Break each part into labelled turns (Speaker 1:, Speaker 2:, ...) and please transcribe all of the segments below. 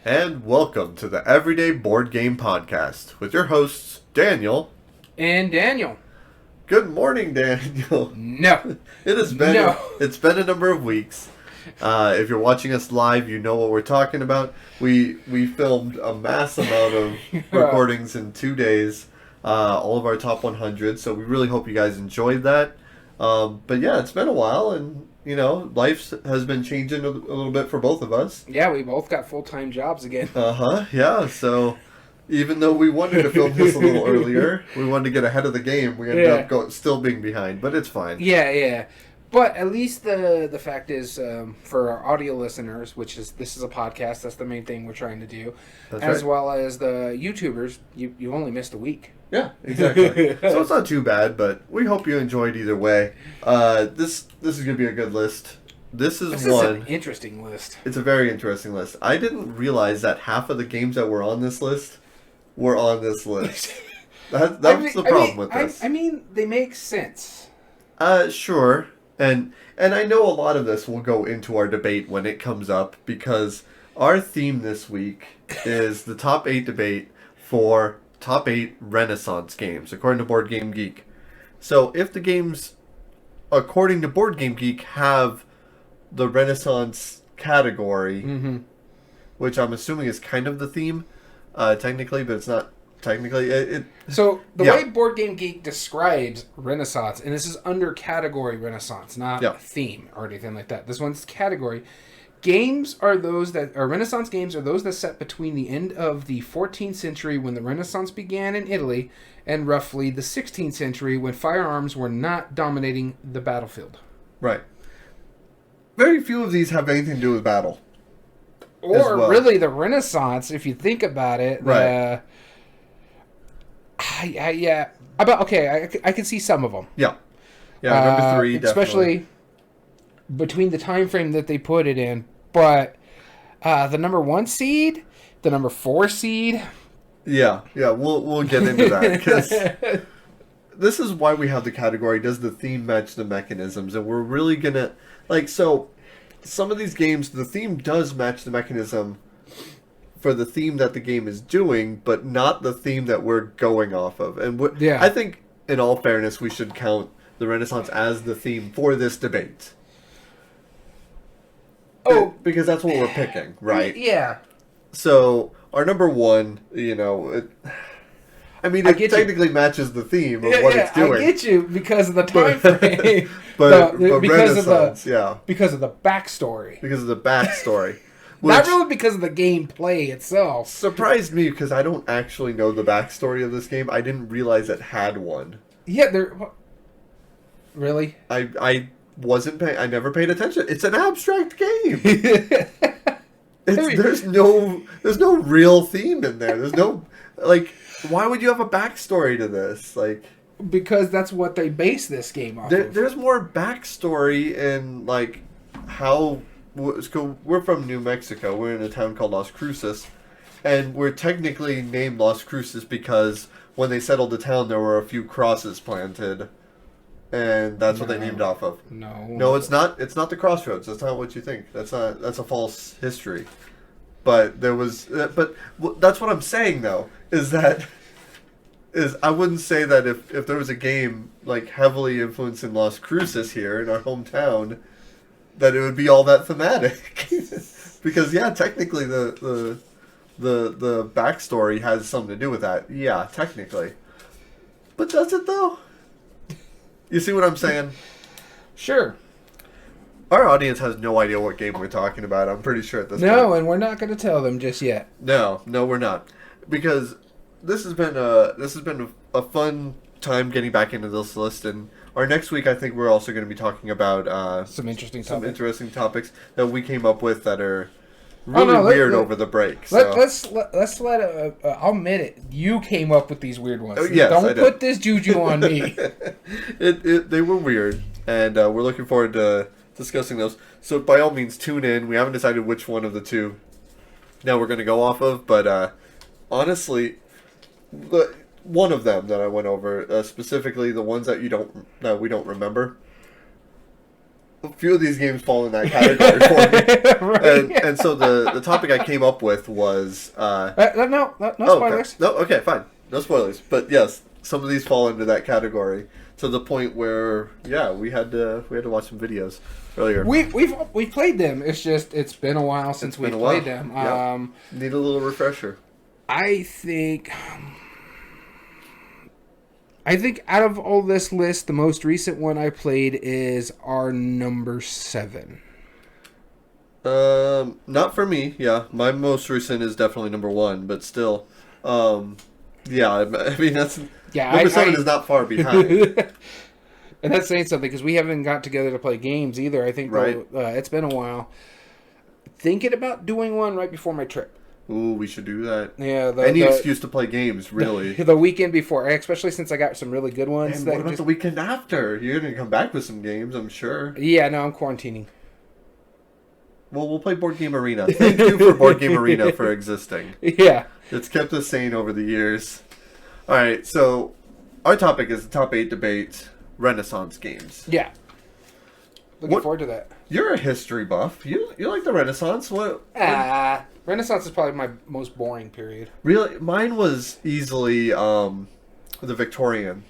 Speaker 1: And welcome to the Everyday Board Game Podcast with your hosts, Daniel.
Speaker 2: And Daniel.
Speaker 1: Good morning, Daniel.
Speaker 2: No.
Speaker 1: It's been a number of weeks. If you're watching us live, you know what we're talking about. We filmed a mass amount of recordings in 2 days, all of our top 100, so we really hope you guys enjoyed that. But yeah, it's been a while, and life has been changing a little bit for both of us.
Speaker 2: Yeah, we both got full-time jobs again.
Speaker 1: Yeah, so even though we wanted to film this a little earlier, we wanted to get ahead of the game, we ended up still being behind, but it's fine.
Speaker 2: Yeah. But at least the fact is, for our audio listeners, this is a podcast, that's the main thing we're trying to do, as well as the YouTubers, you only missed a week.
Speaker 1: Yeah, exactly. So it's not too bad, but we hope you enjoyed either way. This is going to be a good list. This is
Speaker 2: an interesting list.
Speaker 1: It's a very interesting list. I didn't realize that half of the games that were on this list were on this list. That's the problem with this.
Speaker 2: I mean, they make sense.
Speaker 1: Sure. And I know a lot of this will go into our debate when it comes up, because our theme this week is the top 8 debate for top 8 Renaissance games, according to Board Game Geek. So if the games, according to Board Game Geek, have the Renaissance category, which I'm assuming is kind of the theme, technically, but it's not technically.
Speaker 2: So the way Board Game Geek describes Renaissance, and this is under category Renaissance, not theme or anything like that. This one's category. Games are those that are Renaissance games are those that set between the end of the 14th century, when the Renaissance began in Italy, and roughly the 16th century, when firearms were not dominating the battlefield.
Speaker 1: Right. Very few of these have anything to do with battle.
Speaker 2: Or really the Renaissance, if you think about it.
Speaker 1: Right.
Speaker 2: I can see some of them.
Speaker 1: Yeah, number 3,
Speaker 2: especially between the time frame that they put it in. But the number 1 seed, the number 4 seed.
Speaker 1: Yeah, we'll get into that, because this is why we have the category. Does the theme match the mechanisms? And we're really gonna so. Some of these games, the theme does match the mechanism for the theme that the game is doing, but not the theme that we're going off of. And I think, in all fairness, we should count the Renaissance as the theme for this debate. Oh, because that's what we're picking, right?
Speaker 2: Yeah.
Speaker 1: So our number 1, it technically matches the theme of what it's doing.
Speaker 2: I get you because of the time frame,
Speaker 1: but
Speaker 2: because
Speaker 1: Renaissance,
Speaker 2: because of the backstory.
Speaker 1: Because of the backstory.
Speaker 2: Not really because of the gameplay itself.
Speaker 1: Surprised me, because I don't actually know the backstory of this game. I didn't realize it had one.
Speaker 2: Yeah, really?
Speaker 1: I wasn't paying. I never paid attention. It's an abstract game. There's no real theme in there. There's no why would you have a backstory to this?
Speaker 2: Because that's what they base this game off of.
Speaker 1: There's more backstory in how. We're from New Mexico. We're in a town called Las Cruces, and we're technically named Las Cruces because when they settled the town, there were a few crosses planted, and that's what they named off of. No, it's not. It's not the crossroads. That's not what you think. That's a false history. But there was. But that's what I'm saying, though, is I wouldn't say that if there was a game heavily influenced in Las Cruces here in our hometown, that it would be all that thematic. Because technically the backstory has something to do with that. Yeah, technically. But does it, though? You see what I'm saying?
Speaker 2: Sure.
Speaker 1: Our audience has no idea what game we're talking about, I'm pretty sure at this point.
Speaker 2: No, and we're not going to tell them just yet.
Speaker 1: No, we're not. Because this has been a fun time getting back into this list, and our next week, I think we're also going to be talking about
Speaker 2: some interesting
Speaker 1: topics that we came up with that are really weird over the break.
Speaker 2: Let's let I'll admit it. You came up with these weird ones.
Speaker 1: Yes,
Speaker 2: don't put this juju on me.
Speaker 1: They were weird, and we're looking forward to discussing those. So by all means, tune in. We haven't decided which one of the two now we're going to go off of, but honestly, one of them that I went over, specifically the ones that we don't remember. a few of these games fall in that category for me. Right. And so the topic I came up with was...
Speaker 2: no spoilers.
Speaker 1: Okay. No, okay, fine. No spoilers. But yes, some of these fall into that category to the point where, we had to watch some videos earlier.
Speaker 2: We've played them. It's just, it's been a while since we've played them.
Speaker 1: Yeah. Need a little refresher.
Speaker 2: I think out of all this list, the most recent one I played is our number 7.
Speaker 1: Not for me. Yeah, my most recent is definitely number 1, but still, I mean that's number 7 is not far behind.
Speaker 2: And that's saying something because we haven't got together to play games either. I think it's been a while. Thinking about doing one right before my trip.
Speaker 1: Ooh, we should do that.
Speaker 2: Yeah,
Speaker 1: any excuse to play games, really.
Speaker 2: The weekend before, especially since I got some really good ones.
Speaker 1: And what about the weekend after? You're going to come back with some games, I'm sure.
Speaker 2: Yeah, no, I'm quarantining.
Speaker 1: Well, we'll play Board Game Arena. Thank you for Board Game Arena for existing.
Speaker 2: Yeah.
Speaker 1: It's kept us sane over the years. All right, so our topic is the top 8 debate, Renaissance games.
Speaker 2: Yeah. Looking forward to that.
Speaker 1: You're a history buff. You like the Renaissance? What?
Speaker 2: Renaissance is probably my most boring period.
Speaker 1: Really? Mine was easily the Victorian.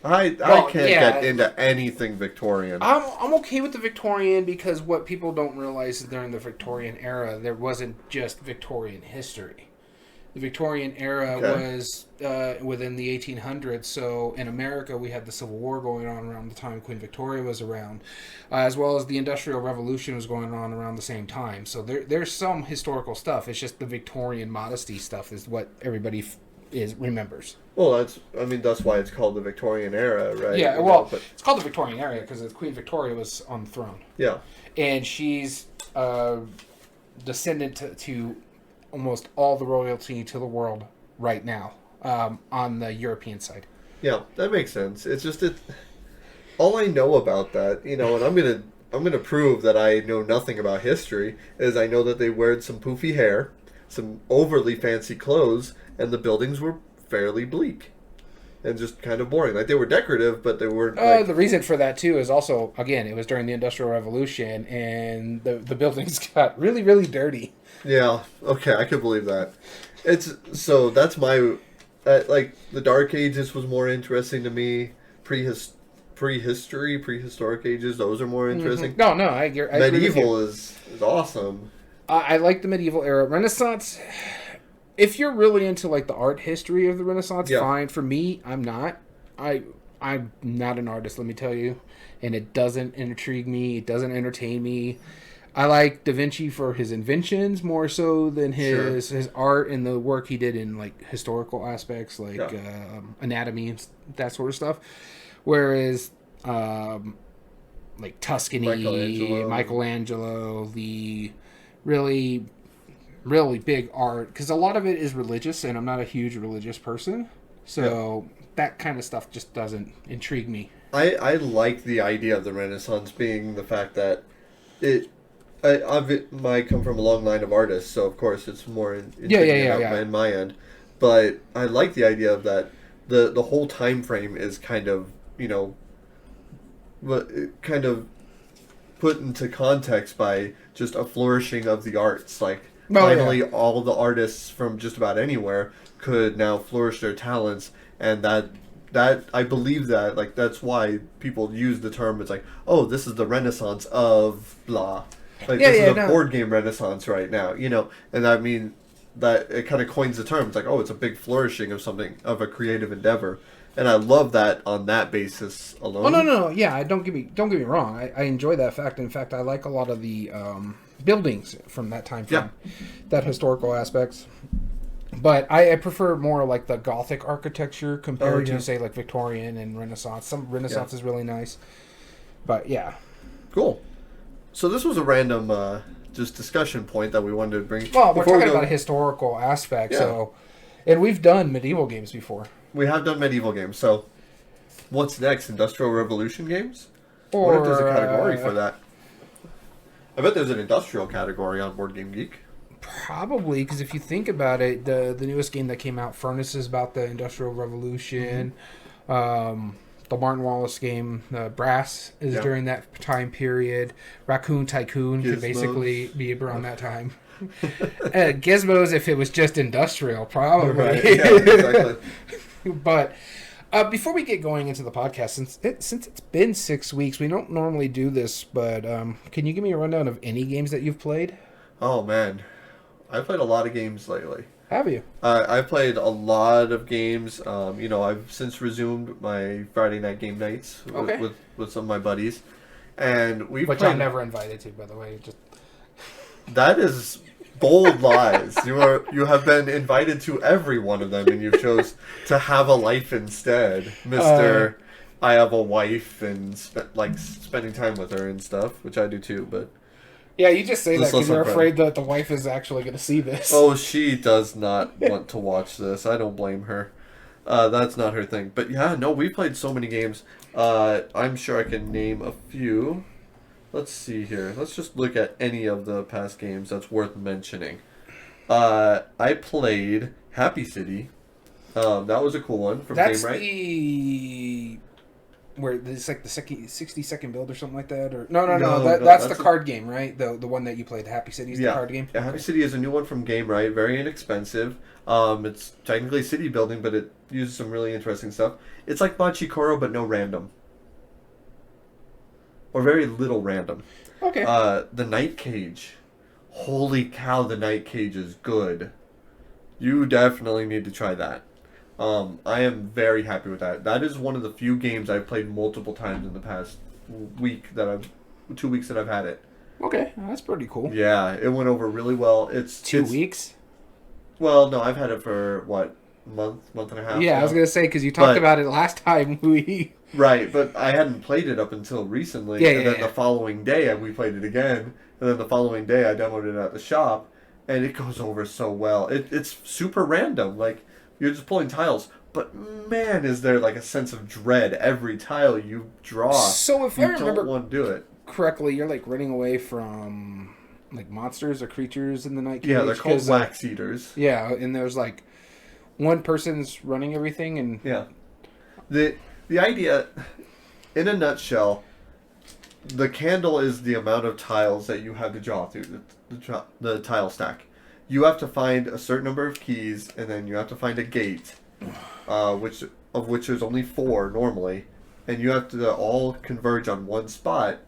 Speaker 1: I can't get into anything Victorian.
Speaker 2: I'm okay with the Victorian because what people don't realize is during the Victorian era, there wasn't just Victorian history. The Victorian era was within the 1800s. So in America, we had the Civil War going on around the time Queen Victoria was around, as well as the Industrial Revolution was going on around the same time. So there's some historical stuff. It's just the Victorian modesty stuff is what everybody remembers.
Speaker 1: Well, that's why it's called the Victorian era, right?
Speaker 2: Yeah, it's called the Victorian era because Queen Victoria was on the throne.
Speaker 1: Yeah.
Speaker 2: And she's descendant to almost all the royalty to the world right now on the European side.
Speaker 1: Yeah, that makes sense. It's just all I know about that, and I'm gonna prove that I know nothing about history, is I know that they wore some poofy hair, some overly fancy clothes, and the buildings were fairly bleak and just kind of boring. Like, they were decorative, but they weren't.
Speaker 2: The reason for that too is also, again, it was during the Industrial Revolution, and the buildings got really, really dirty.
Speaker 1: Yeah. Okay, I could believe that. That's my like the Dark Ages was more interesting to me. Prehistoric ages, those are more interesting.
Speaker 2: Mm-hmm. No, I
Speaker 1: medieval is awesome.
Speaker 2: I like the medieval era. Renaissance, if you're really into like the art history of the Renaissance, fine. For me, I'm not. I'm not an artist, let me tell you, and it doesn't intrigue me. It doesn't entertain me. I like Da Vinci for his inventions more so than his art and the work he did in like historical aspects, like anatomy and that sort of stuff. Whereas, like Tuscany, Michelangelo, the really, really big art, because a lot of it is religious, and I'm not a huge religious person, so that kind of stuff just doesn't intrigue me.
Speaker 1: I like the idea of the Renaissance being the fact that I might come from a long line of artists, so of course it's more in my end. But I like the idea of that the whole time frame is kind of put into context by just a flourishing of the arts. Like finally, all the artists from just about anywhere could now flourish their talents, and that I believe that like that's why people use the term. It's like, oh, this is the Renaissance of blah. Like, this is a board game renaissance right now, and I mean that it kind of coins the term. It's like, oh, it's a big flourishing of something, of a creative endeavor, and I love that on that basis alone.
Speaker 2: Oh no, yeah, don't get me wrong. I enjoy that fact. In fact, I like a lot of the buildings from that time frame, that historical aspects. But I prefer more like the Gothic architecture compared to say like Victorian and Renaissance. Some Renaissance is really nice, but
Speaker 1: cool. So this was a random just discussion point that we wanted to bring.
Speaker 2: Well, we're talking about a historical aspect, and we've done medieval games before.
Speaker 1: We have done medieval games. So what's next? Industrial Revolution games? Or what if there's a category for that? I bet there's an industrial category on Board Game Geek.
Speaker 2: Probably, because if you think about it, the newest game that came out, Furnace, is about the Industrial Revolution. the Martin Wallace game, Brass, is during that time period. Raccoon Tycoon could basically be around that time. Gizmos, if it was just industrial, probably.
Speaker 1: Right. Yeah, exactly.
Speaker 2: But before we get going into the podcast, since it's been 6 weeks, we don't normally do this, but can you give me a rundown of any games that you've played?
Speaker 1: Oh, man. I've played a lot of games lately.
Speaker 2: Have you?
Speaker 1: I've played a lot of games. I've since resumed my Friday night game nights with some of my buddies. And
Speaker 2: Which I'm never invited to, by the way.
Speaker 1: That is bold lies. You have been invited to every one of them, and you chose to have a life instead, Mr. I have a wife and spending time with her and stuff, which I do too. But
Speaker 2: yeah, you just say that because you're afraid that the wife is actually going to see this.
Speaker 1: Oh, she does not want to watch this. I don't blame her. That's not her thing. But yeah, no, we played so many games. I'm sure I can name a few. Let's see here. Let's just look at any of the past games that's worth mentioning. I played Happy City. That was a cool one from Game Right.
Speaker 2: That's where it's like the 60-second build or something like that, or no, that's the card game, right? The one that you played, Happy City, is the card game.
Speaker 1: Yeah, Happy City is a new one from Game Right, very inexpensive. It's technically city building, but it uses some really interesting stuff. It's like Machikoro, but no random, or very little random.
Speaker 2: Okay.
Speaker 1: The Night Cage, holy cow, the Night Cage is good. You definitely need to try that. I am very happy with that. That is one of the few games I've played multiple times in the past 2 weeks that I've had it.
Speaker 2: Okay, that's pretty cool.
Speaker 1: Yeah, it went over really well. It's
Speaker 2: 2 weeks?
Speaker 1: Well, no, I've had it for, month and a half.
Speaker 2: Yeah, I was going to say, because you talked about it last time we...
Speaker 1: Right, but I hadn't played it up until recently. And then the following day, we played it again. And then the following day, I demoed it at the shop. And it goes over so well. It's super random. You're just pulling tiles, but man, is there a sense of dread every tile you draw.
Speaker 2: So if I remember,
Speaker 1: don't want to do it
Speaker 2: correctly, you're running away from monsters or creatures in the Night Cage.
Speaker 1: Yeah, they're called wax eaters.
Speaker 2: Yeah, and there's one person's running everything, and
Speaker 1: yeah, the idea, in a nutshell, the candle is the amount of tiles that you have to draw through the tile stack. You have to find a certain number of keys, and then you have to find a gate, which there's only 4 normally, and you have to all converge on one spot,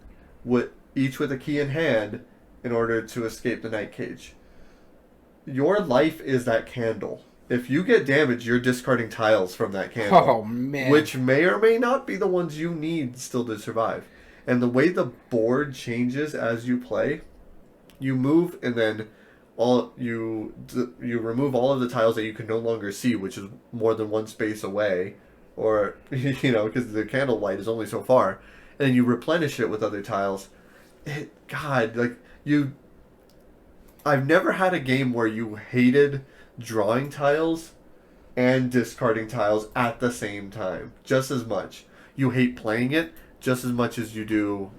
Speaker 1: each with a key in hand, in order to escape the Night Cage. Your life is that candle. If you get damaged, you're discarding tiles from that candle.
Speaker 2: Oh, man.
Speaker 1: Which may or may not be the ones you need still to survive. And the way the board changes as you play, you move, and then you remove all of the tiles that you can no longer see, which is more than one space away, or because the candle light is only so far, and then you replenish it with other tiles. I've never had a game where you hated drawing tiles and discarding tiles at the same time just as much. You hate playing it just as much as you do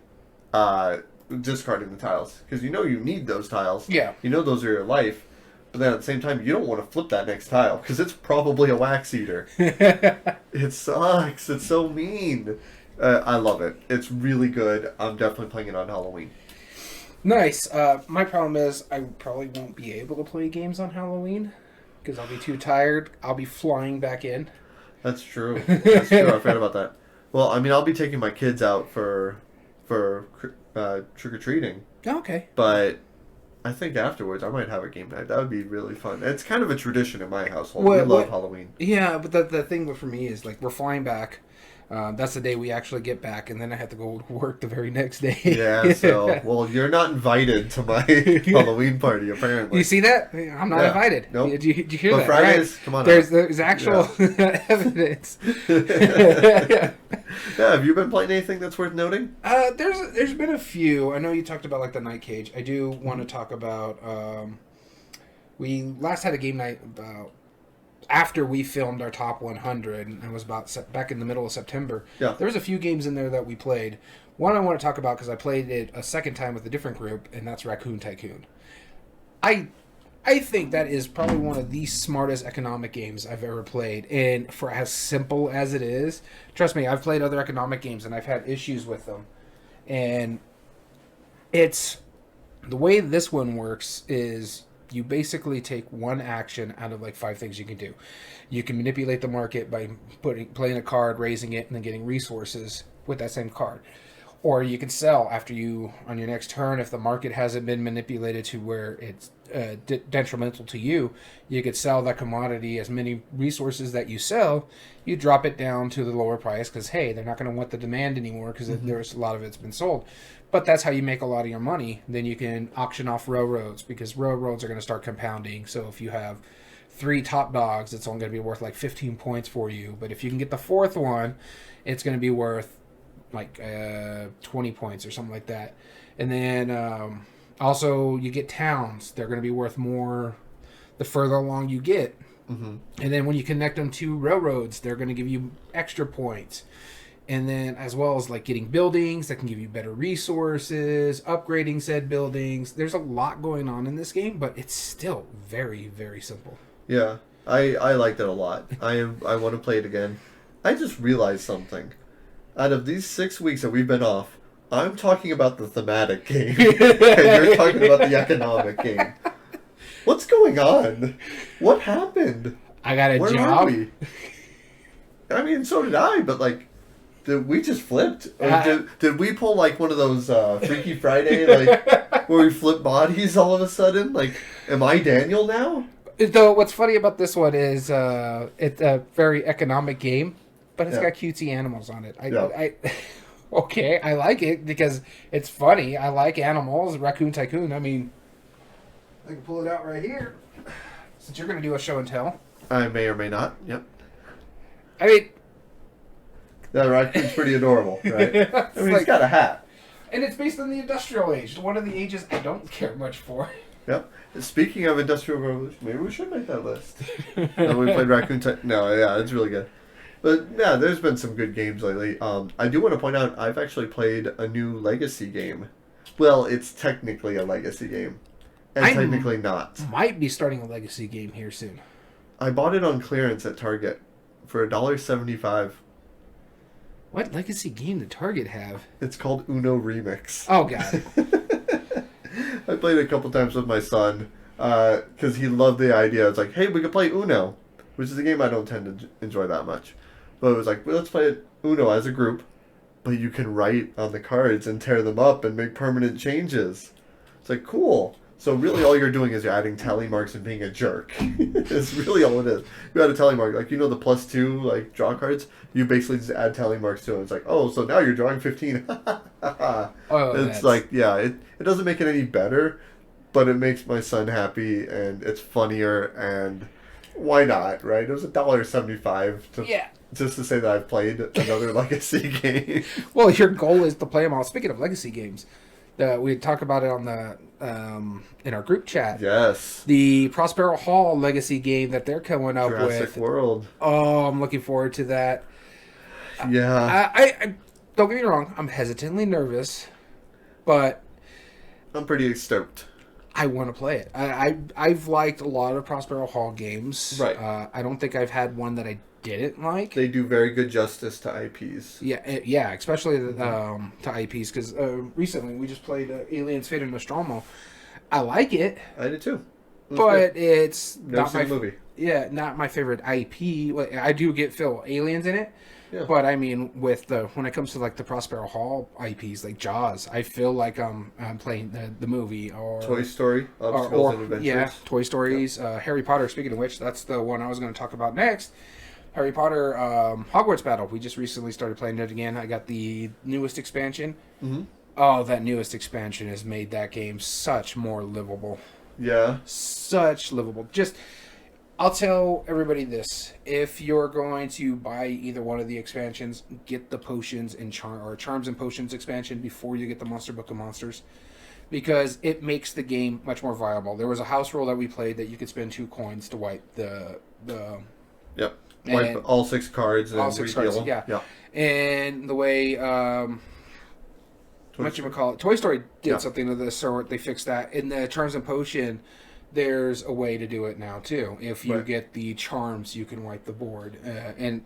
Speaker 1: discarding the tiles, because you need those tiles.
Speaker 2: Yeah.
Speaker 1: Those are your life, but then at the same time, you don't want to flip that next tile because it's probably a wax eater. It sucks. It's so mean. I love it. It's really good. I'm definitely playing it on Halloween.
Speaker 2: Nice. My problem is I probably won't be able to play games on Halloween because I'll be too tired. I'll be flying back in.
Speaker 1: That's true. I forgot about that. Well, I'll be taking my kids out for trick-or-treating.
Speaker 2: Okay.
Speaker 1: But I think afterwards I might have a game night. That would be really fun. It's kind of a tradition in my household. We love Halloween.
Speaker 2: Yeah, but the thing for me is we're flying back. That's the day we actually get back, and then I have to go to work the very next day.
Speaker 1: Yeah, so, you're not invited to my Halloween party, apparently.
Speaker 2: You see that? I'm not invited.
Speaker 1: Nope.
Speaker 2: Did you hear that?
Speaker 1: Fridays,
Speaker 2: right?
Speaker 1: Come on.
Speaker 2: There's actual evidence.
Speaker 1: Yeah, have you been playing anything that's worth noting?
Speaker 2: There's been a few. I know you talked about the Night Cage. I do want to talk about. We last had a game night about. After we filmed our top 100, and it was back in the middle of September, there was a few games in there that we played. One I want to talk about because I played it a second time with a different group, and that's Raccoon Tycoon. I I think that is probably one of the smartest economic games I've ever played. And for as simple as it is, trust me, I've played other economic games and I've had issues with them. And it's the way this one works is you basically take one action out of like 5 things you can do. You can manipulate the market by playing a card, raising it, and then getting resources with that same card. Or you can sell after you, on your next turn, if the market hasn't been manipulated to where it's detrimental to you, you could sell that commodity. As many resources that you sell, you drop it down to the lower price because, hey, they're not going to want the demand anymore because there's a lot of it's been sold. But that's how you make a lot of your money. Then you can auction off railroads because railroads are going to start compounding. So if you have 3 top dogs, it's only going to be worth like 15 points for you. But if you can get the 4th one, it's going to be worth like 20 points or something like that. And then also you get towns. They're going to be worth more the further along you get. And then when you connect them to railroads, they're going to give you extra points. And then as well as like getting buildings that can give you better resources, upgrading said buildings. There's a lot going on in this game, but it's still very, very simple.
Speaker 1: Yeah, I liked it a lot. I want to play it again. I just realized something. Out of these 6 weeks that we've been off, I'm talking about the thematic game, and you're talking about the economic game. What's going on? What happened?
Speaker 2: I got a
Speaker 1: Where
Speaker 2: job.
Speaker 1: Are we? I mean, so did I, but like, did we just flipped? Or did we pull like one of those Freaky Friday, like where we flip bodies all of a sudden? Like, am I Daniel now?
Speaker 2: Though what's funny about this one is it's a very economic game, but it's got cutesy animals on it. Okay, I like it because it's funny. I like animals. Raccoon Tycoon. I mean, I can pull it out right here. Since you're going to do a show and tell.
Speaker 1: I may or may not. Yep.
Speaker 2: I mean,
Speaker 1: that raccoon's pretty adorable, right? I mean, he's got a hat.
Speaker 2: And it's based on the industrial age. One of the ages I don't care much for.
Speaker 1: Yep. Speaking of Industrial Revolution, maybe we should make that list. No, we played Raccoon Tycoon. No, yeah, it's really good. But yeah, there's been some good games lately. I do want to point out I've actually played a new Legacy game. Well, it's technically a Legacy game. And technically not.
Speaker 2: Might be starting a Legacy game here soon.
Speaker 1: I bought it on clearance at Target for $1.75.
Speaker 2: What Legacy game did Target have?
Speaker 1: It's called Uno Remix.
Speaker 2: Oh, God.
Speaker 1: I played it a couple times with my son because he loved the idea. It's like, hey, we could play Uno, which is a game I don't tend to enjoy that much. But it was like, well, let's play Uno as a group, but you can write on the cards and tear them up and make permanent changes. It's like, cool. So really all you're doing is you're adding tally marks and being a jerk. It's really all it is. You add a tally mark. Like, you know the +2, like, draw cards? You basically just add tally marks to it. It's like, oh, so now you're drawing 15. It's like, yeah, it doesn't make it any better, but it makes my son happy, and it's funnier, and why not, right? It was $1.75 just to say that I've played another Legacy game.
Speaker 2: Well, your goal is to play them all. Speaking of Legacy games, we talked about it on the in our group chat.
Speaker 1: Yes.
Speaker 2: The Prospero Hall Legacy game that they're coming up with.
Speaker 1: Jurassic World.
Speaker 2: Oh, I'm looking forward to that.
Speaker 1: Yeah.
Speaker 2: I don't get me wrong. I'm hesitantly nervous, but
Speaker 1: I'm pretty stoked.
Speaker 2: I want to play it. I've liked a lot of Prospero Hall games.
Speaker 1: Right.
Speaker 2: I don't think I've had one that I didn't like.
Speaker 1: They do very good justice to IPs.
Speaker 2: Yeah, especially to IPs, because recently we just played Aliens: Fate and Nostromo. I like it.
Speaker 1: I did too.
Speaker 2: But it's
Speaker 1: Never
Speaker 2: not
Speaker 1: seen
Speaker 2: my
Speaker 1: the movie.
Speaker 2: Yeah, not my favorite IP. Like, I do feel aliens in it.
Speaker 1: Yeah.
Speaker 2: But I mean, when it comes to like the Prospero Hall IPs, like Jaws, I feel like I'm playing the movie or
Speaker 1: Toy Story, Obstacles and Adventures.
Speaker 2: Yeah, Toy Stories. Harry Potter. Speaking of which, that's the one I was going to talk about next. Harry Potter Hogwarts Battle. We just recently started playing it again. I got the newest expansion.
Speaker 1: Mm-hmm.
Speaker 2: Oh, that newest expansion has made that game such more livable.
Speaker 1: Yeah.
Speaker 2: Such livable. Just, I'll tell everybody this. If you're going to buy either one of the expansions, get the Potions and Charms and Potions expansion before you get the Monster Book of Monsters. Because it makes the game much more viable. There was a house rule that we played that you could spend 2 coins to wipe the
Speaker 1: Yep. Wipe all 6 cards and
Speaker 2: all 6 cards,
Speaker 1: them.
Speaker 2: yeah. And the way Toy Story did something to this, or they fixed that. In the Charms and Potion, there's a way to do it now too. If you get the charms, you can wipe the board. And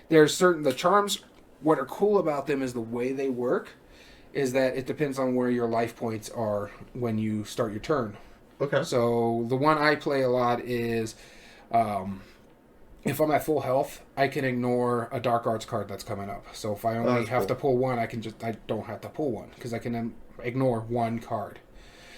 Speaker 2: there's the charms, what are cool about them is the way they work is that it depends on where your life points are when you start your turn.
Speaker 1: Okay.
Speaker 2: So the one I play a lot is if I'm at full health, I can ignore a Dark Arts card that's coming up. So if I only have to pull one, I don't have to pull one because I can ignore one card.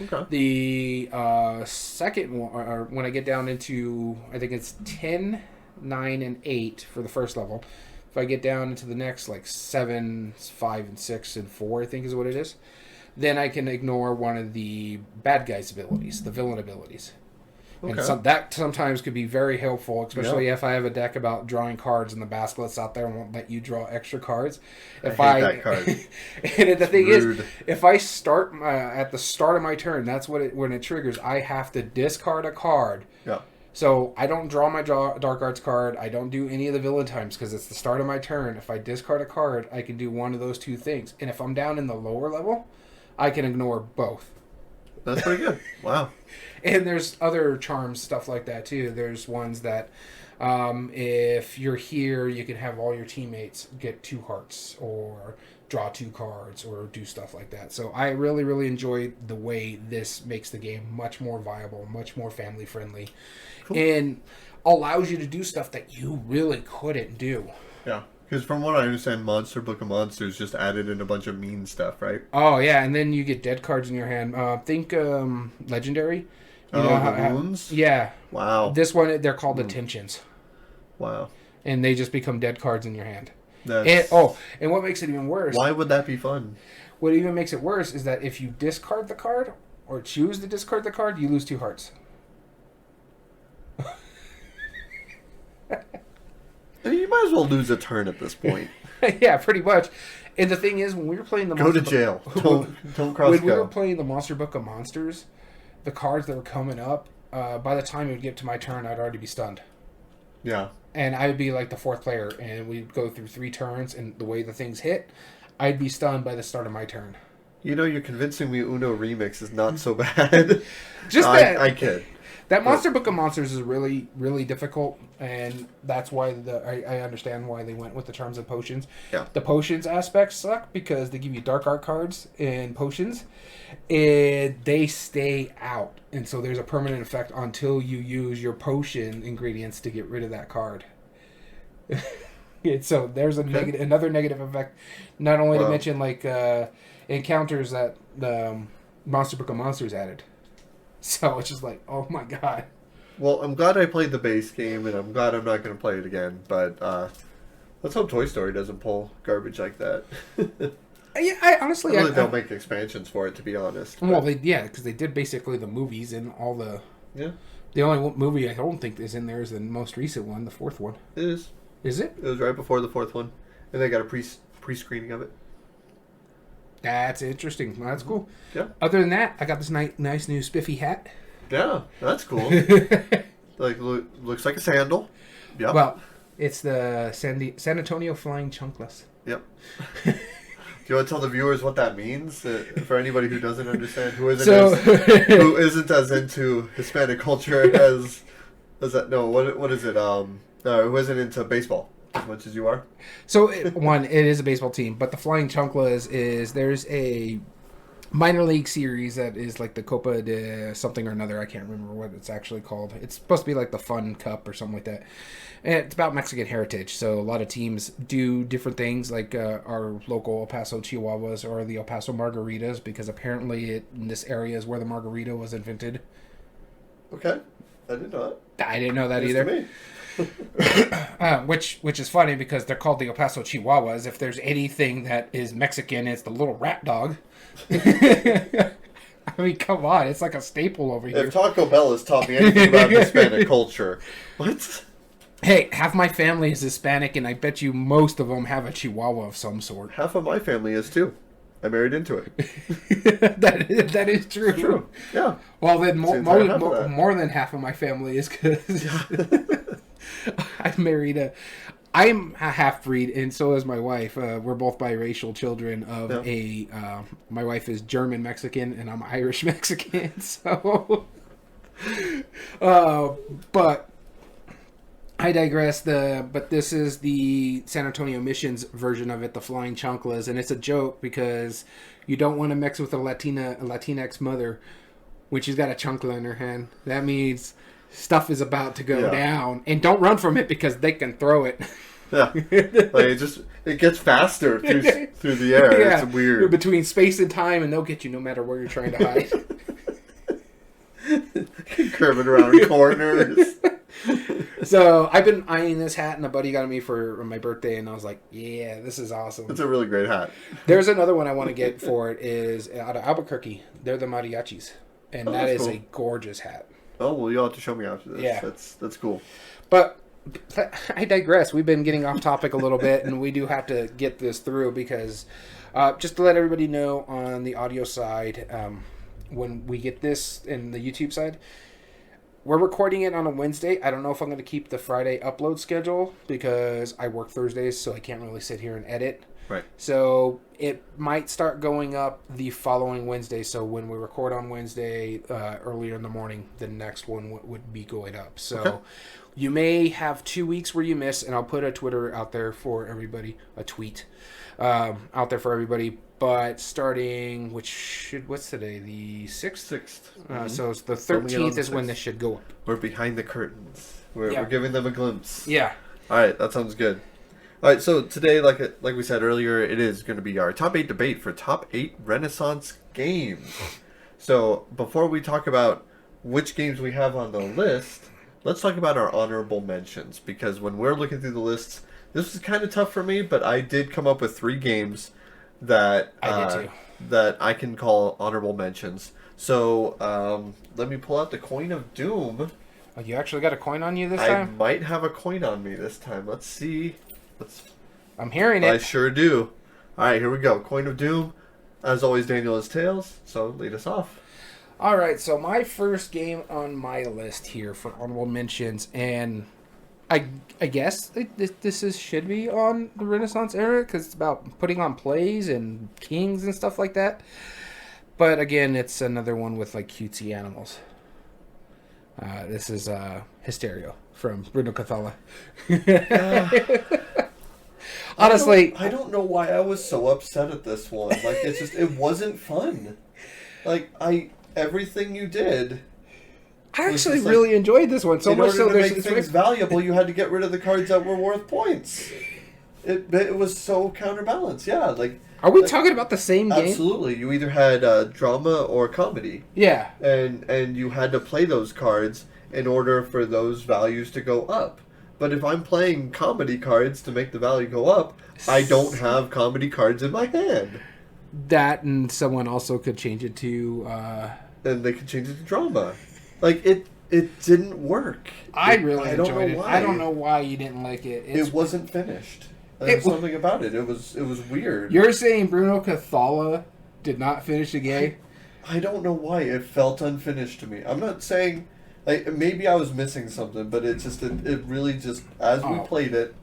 Speaker 1: Okay.
Speaker 2: The second one, or when I get down into, I think it's 10, 9, and 8 for the first level. If I get down into the next, like 7, 5, and 6, and 4, I think is what it is, then I can ignore one of the bad guy's abilities, the villain abilities. Okay. And that sometimes could be very helpful, especially if I have a deck about drawing cards and the basket's out there and won't let you draw extra cards.
Speaker 1: I hate that card.
Speaker 2: And the thing is, if I start at the start of my turn, that's when it triggers. I have to discard a card.
Speaker 1: Yeah.
Speaker 2: So I don't draw my Dark Arts card. I don't do any of the villain times because it's the start of my turn. If I discard a card, I can do one of those two things. And if I'm down in the lower level, I can ignore both.
Speaker 1: That's pretty good. Wow.
Speaker 2: And there's other charms, stuff like that, too. There's ones that if you're here, you can have all your teammates get 2 hearts or draw 2 cards or do stuff like that. So I really, really enjoy the way this makes the game much more viable, much more family-friendly, and allows you to do stuff that you really couldn't do.
Speaker 1: Yeah. Because from what I understand, Monster Book of Monsters just added in a bunch of mean stuff, right?
Speaker 2: Oh, yeah, and then you get dead cards in your hand. Think Legendary.
Speaker 1: You know the wounds?
Speaker 2: Yeah.
Speaker 1: Wow.
Speaker 2: This one, they're called Attentions.
Speaker 1: Wow.
Speaker 2: And they just become dead cards in your hand.
Speaker 1: That's...
Speaker 2: And what makes it even worse...
Speaker 1: Why would that be fun?
Speaker 2: What even makes it worse is that if you discard the card, or choose to discard the card, you lose 2 hearts.
Speaker 1: You might as well lose a turn at this point.
Speaker 2: Yeah, pretty much. And the thing is, when we were playing the
Speaker 1: go to jail. Don't cross
Speaker 2: When we were playing the Monster Book of Monsters, the cards that were coming up, by the time it would get to my turn, I'd already be stunned.
Speaker 1: Yeah.
Speaker 2: And I would be like the 4th player, and we'd go through 3 turns, and the way the things hit, I'd be stunned by the start of my turn.
Speaker 1: You know, you're convincing me Uno Remix is not so bad.
Speaker 2: Just that.
Speaker 1: I kid.
Speaker 2: That Monster Book of Monsters is really, really difficult, and that's why I understand why they went with the charms and potions.
Speaker 1: Yeah.
Speaker 2: The potions aspects suck because they give you dark art cards and potions, and they stay out. And so there's a permanent effect until you use your potion ingredients to get rid of that card. So there's another negative effect. Not only to mention like encounters that the Monster Book of Monsters added. So it's just like, oh my god.
Speaker 1: Well, I'm glad I played the base game, and I'm glad I'm not going to play it again. But let's hope Toy Story doesn't pull garbage like that.
Speaker 2: Yeah, I honestly...
Speaker 1: they'll make expansions for it, to be honest.
Speaker 2: Well, because they did basically the movies and all the...
Speaker 1: Yeah.
Speaker 2: The only movie I don't think is in there is the most recent one, the 4th one.
Speaker 1: It is.
Speaker 2: Is it?
Speaker 1: It was right before the 4th one. And they got a pre-screening of it.
Speaker 2: That's interesting. That's cool.
Speaker 1: Yeah.
Speaker 2: Other than that, I got this nice new spiffy hat.
Speaker 1: Yeah, that's cool. Looks like a sandal. Yeah.
Speaker 2: Well, it's the San Antonio Flying Chunkless.
Speaker 1: Yep. Do you want to tell the viewers what that means for anybody who doesn't understand, who isn't as into Hispanic culture as that? No, what is it? Who isn't into baseball as much as you are?
Speaker 2: So it is a baseball team, but the Flying Chunkless is there's a minor league series that is like the Copa de something or another. I can't remember what it's actually called. It's supposed to be like the Fun Cup or something like that. And it's about Mexican heritage. So a lot of teams do different things like our local El Paso Chihuahuas or the El Paso Margaritas, because apparently in this area is where the margarita was invented.
Speaker 1: Okay. I didn't know that.
Speaker 2: I didn't know that either. Which is funny because they're called the El Paso Chihuahuas. If there's anything that is Mexican, it's the little rat dog. I mean, come on. It's like a staple over here.
Speaker 1: If Taco Bell has taught me anything about Hispanic culture. What?
Speaker 2: Hey, half my family is Hispanic, and I bet you most of them have a Chihuahua of some sort.
Speaker 1: Half of my family is, too. I married into it.
Speaker 2: that is true.
Speaker 1: It's true. Yeah.
Speaker 2: Well, then more than half of my family is because I married I'm a half-breed, and so is my wife. We're both biracial children of my wife is German-Mexican, and I'm Irish-Mexican, so... But I digress. But this is the San Antonio Missions version of it, the Flying Chanclas, and it's a joke because you don't want to mix with a Latinx mother when she's got a chancla in her hand. That means stuff is about to go down, and don't run from it because they can throw it.
Speaker 1: Yeah, like it gets faster through the air. Yeah. It's weird.
Speaker 2: Between space and time, and they'll get you no matter where you're trying to hide.
Speaker 1: Curving around corners.
Speaker 2: So I've been eyeing this hat, and a buddy got me for my birthday, and I was like, "Yeah, this is awesome."
Speaker 1: It's a really great hat.
Speaker 2: There's another one I want to get for it. Is out of Albuquerque. They're the mariachis, and that is cool. A gorgeous hat.
Speaker 1: Oh well, you'll have to show me after this. Yeah, that's cool.
Speaker 2: But I digress. We've been getting off topic a little bit, and we do have to get this through because just to let everybody know on the audio side, when we get this in the YouTube side, we're recording it on a Wednesday. I don't know if I'm going to keep the Friday upload schedule because I work Thursdays, so I can't really sit here and edit.
Speaker 1: Right.
Speaker 2: So it might start going up the following Wednesday. So when we record on Wednesday earlier in the morning, the next one would be going up. So okay. You may have 2 weeks where you miss, and I'll put a Twitter out there for everybody, a tweet out there for everybody. But starting, what's today? The 6th? 6th. Mm-hmm. So it's the 13th is when this should go up.
Speaker 1: We're behind the curtains. We're giving them a glimpse.
Speaker 2: Yeah.
Speaker 1: All right, that sounds good. All right, so today, like we said earlier, it is going to be our top 8 debate for top 8 Renaissance games. So before we talk about which games we have on the list, let's talk about our honorable mentions. Because when we're looking through the lists, this was kind of tough for me, but I did come up with 3 games that I can call honorable mentions. So let me pull out the Coin of Doom.
Speaker 2: Oh, you actually got a coin on you this time?
Speaker 1: I might have a coin on me this time. Let's see.
Speaker 2: I'm hearing it.
Speaker 1: I sure do. All right, here we go. Coin of Doom. As always, Daniel has tails, so lead us off.
Speaker 2: All right, so my first game on my list here for honorable mentions, and I guess this should be on the Renaissance era because it's about putting on plays and kings and stuff like that. But again, it's another one with like cutesy animals. This is Hysteria from Bruno Cathala. Honestly,
Speaker 1: I don't know why I was so upset at this one. Like it wasn't fun. Like everything you did.
Speaker 2: I actually really enjoyed this one. So
Speaker 1: much so to make things valuable, you had to get rid of the cards that were worth points. It was so counterbalanced. Yeah, like.
Speaker 2: Are we talking about the same game?
Speaker 1: Absolutely. You either had drama or comedy.
Speaker 2: Yeah.
Speaker 1: And you had to play those cards in order for those values to go up. But if I'm playing comedy cards to make the value go up, I don't have comedy cards in my hand.
Speaker 2: That and someone also could change it to...
Speaker 1: And they could change it to drama. Like, it didn't work.
Speaker 2: I really enjoyed it. I don't know why you didn't like it.
Speaker 1: It wasn't finished. There's something about it. It was weird.
Speaker 2: You're saying Bruno Cathala did not finish the game?
Speaker 1: I don't know why. It felt unfinished to me. I'm not saying... Like, maybe I was missing something, but it really just... As we played it,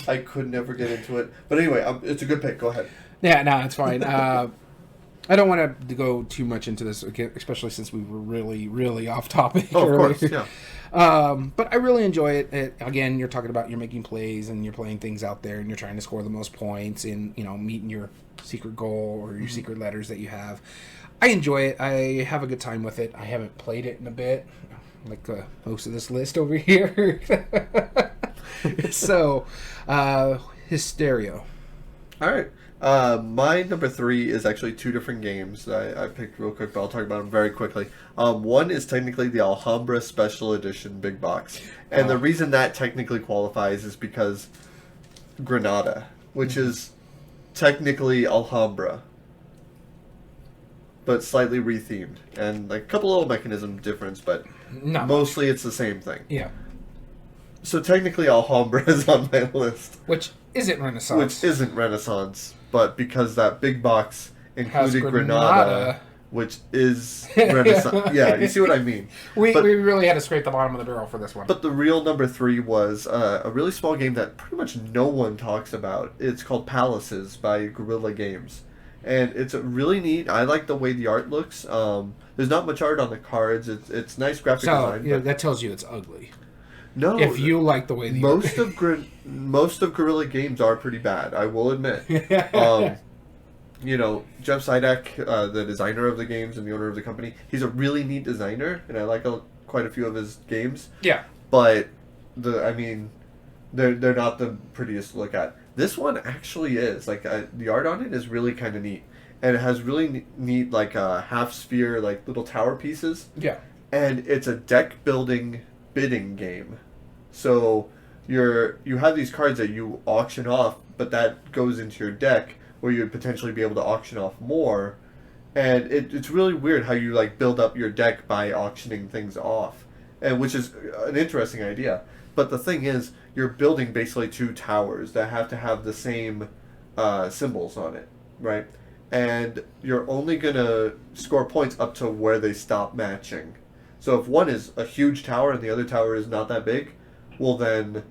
Speaker 1: I could never get into it. But anyway, it's a good pick. Go ahead.
Speaker 2: Yeah, no, it's fine. I don't want to go too much into this, especially since we were really, really off topic.
Speaker 1: Oh, of course, yeah.
Speaker 2: But I really enjoy it. Again, you're talking about you're making plays and you're playing things out there and you're trying to score the most points and, meeting your secret goal or your secret letters that you have. I enjoy it. I have a good time with it. I haven't played it in a bit, like most of this list over here. So, Hysteria.
Speaker 1: All right. My number 3 is actually 2 different games that I picked real quick, but I'll talk about them very quickly. One is technically the Alhambra Special Edition Big Box. And the reason that technically qualifies is because Granada, which is technically Alhambra, but slightly rethemed. And like a couple little mechanism difference, but mostly it's the same thing.
Speaker 2: Yeah.
Speaker 1: So technically Alhambra is on my list.
Speaker 2: Which isn't Renaissance.
Speaker 1: But because that big box included Granada, which is Renaissance. Yeah, you see what I mean.
Speaker 2: We really had to scrape the bottom of the barrel for this one.
Speaker 1: But the real number 3 was a really small game that pretty much no one talks about. It's called Palaces by Guerrilla Games. And it's really neat. I like the way the art looks. There's There's not much art on the cards. It's nice graphic design.
Speaker 2: So that tells you it's ugly.
Speaker 1: No,
Speaker 2: if you like the way
Speaker 1: most of Guerrilla Games are pretty bad, I will admit. Jeff Sidek, the designer of the games and the owner of the company, he's a really neat designer, and I like quite a few of his games.
Speaker 2: Yeah,
Speaker 1: but they're not the prettiest to look at. This one actually is the art on it is really kind of neat, and it has really neat half sphere little tower pieces.
Speaker 2: Yeah,
Speaker 1: and it's a deck building bidding game. So you have these cards that you auction off, but that goes into your deck where you'd potentially be able to auction off more. And it's really weird how you build up your deck by auctioning things off, and which is an interesting idea. But the thing is, you're building basically two towers that have to have the same symbols on it, right? And you're only gonna score points up to where they stop matching. So if one is a huge tower and the other tower is not that big, well then,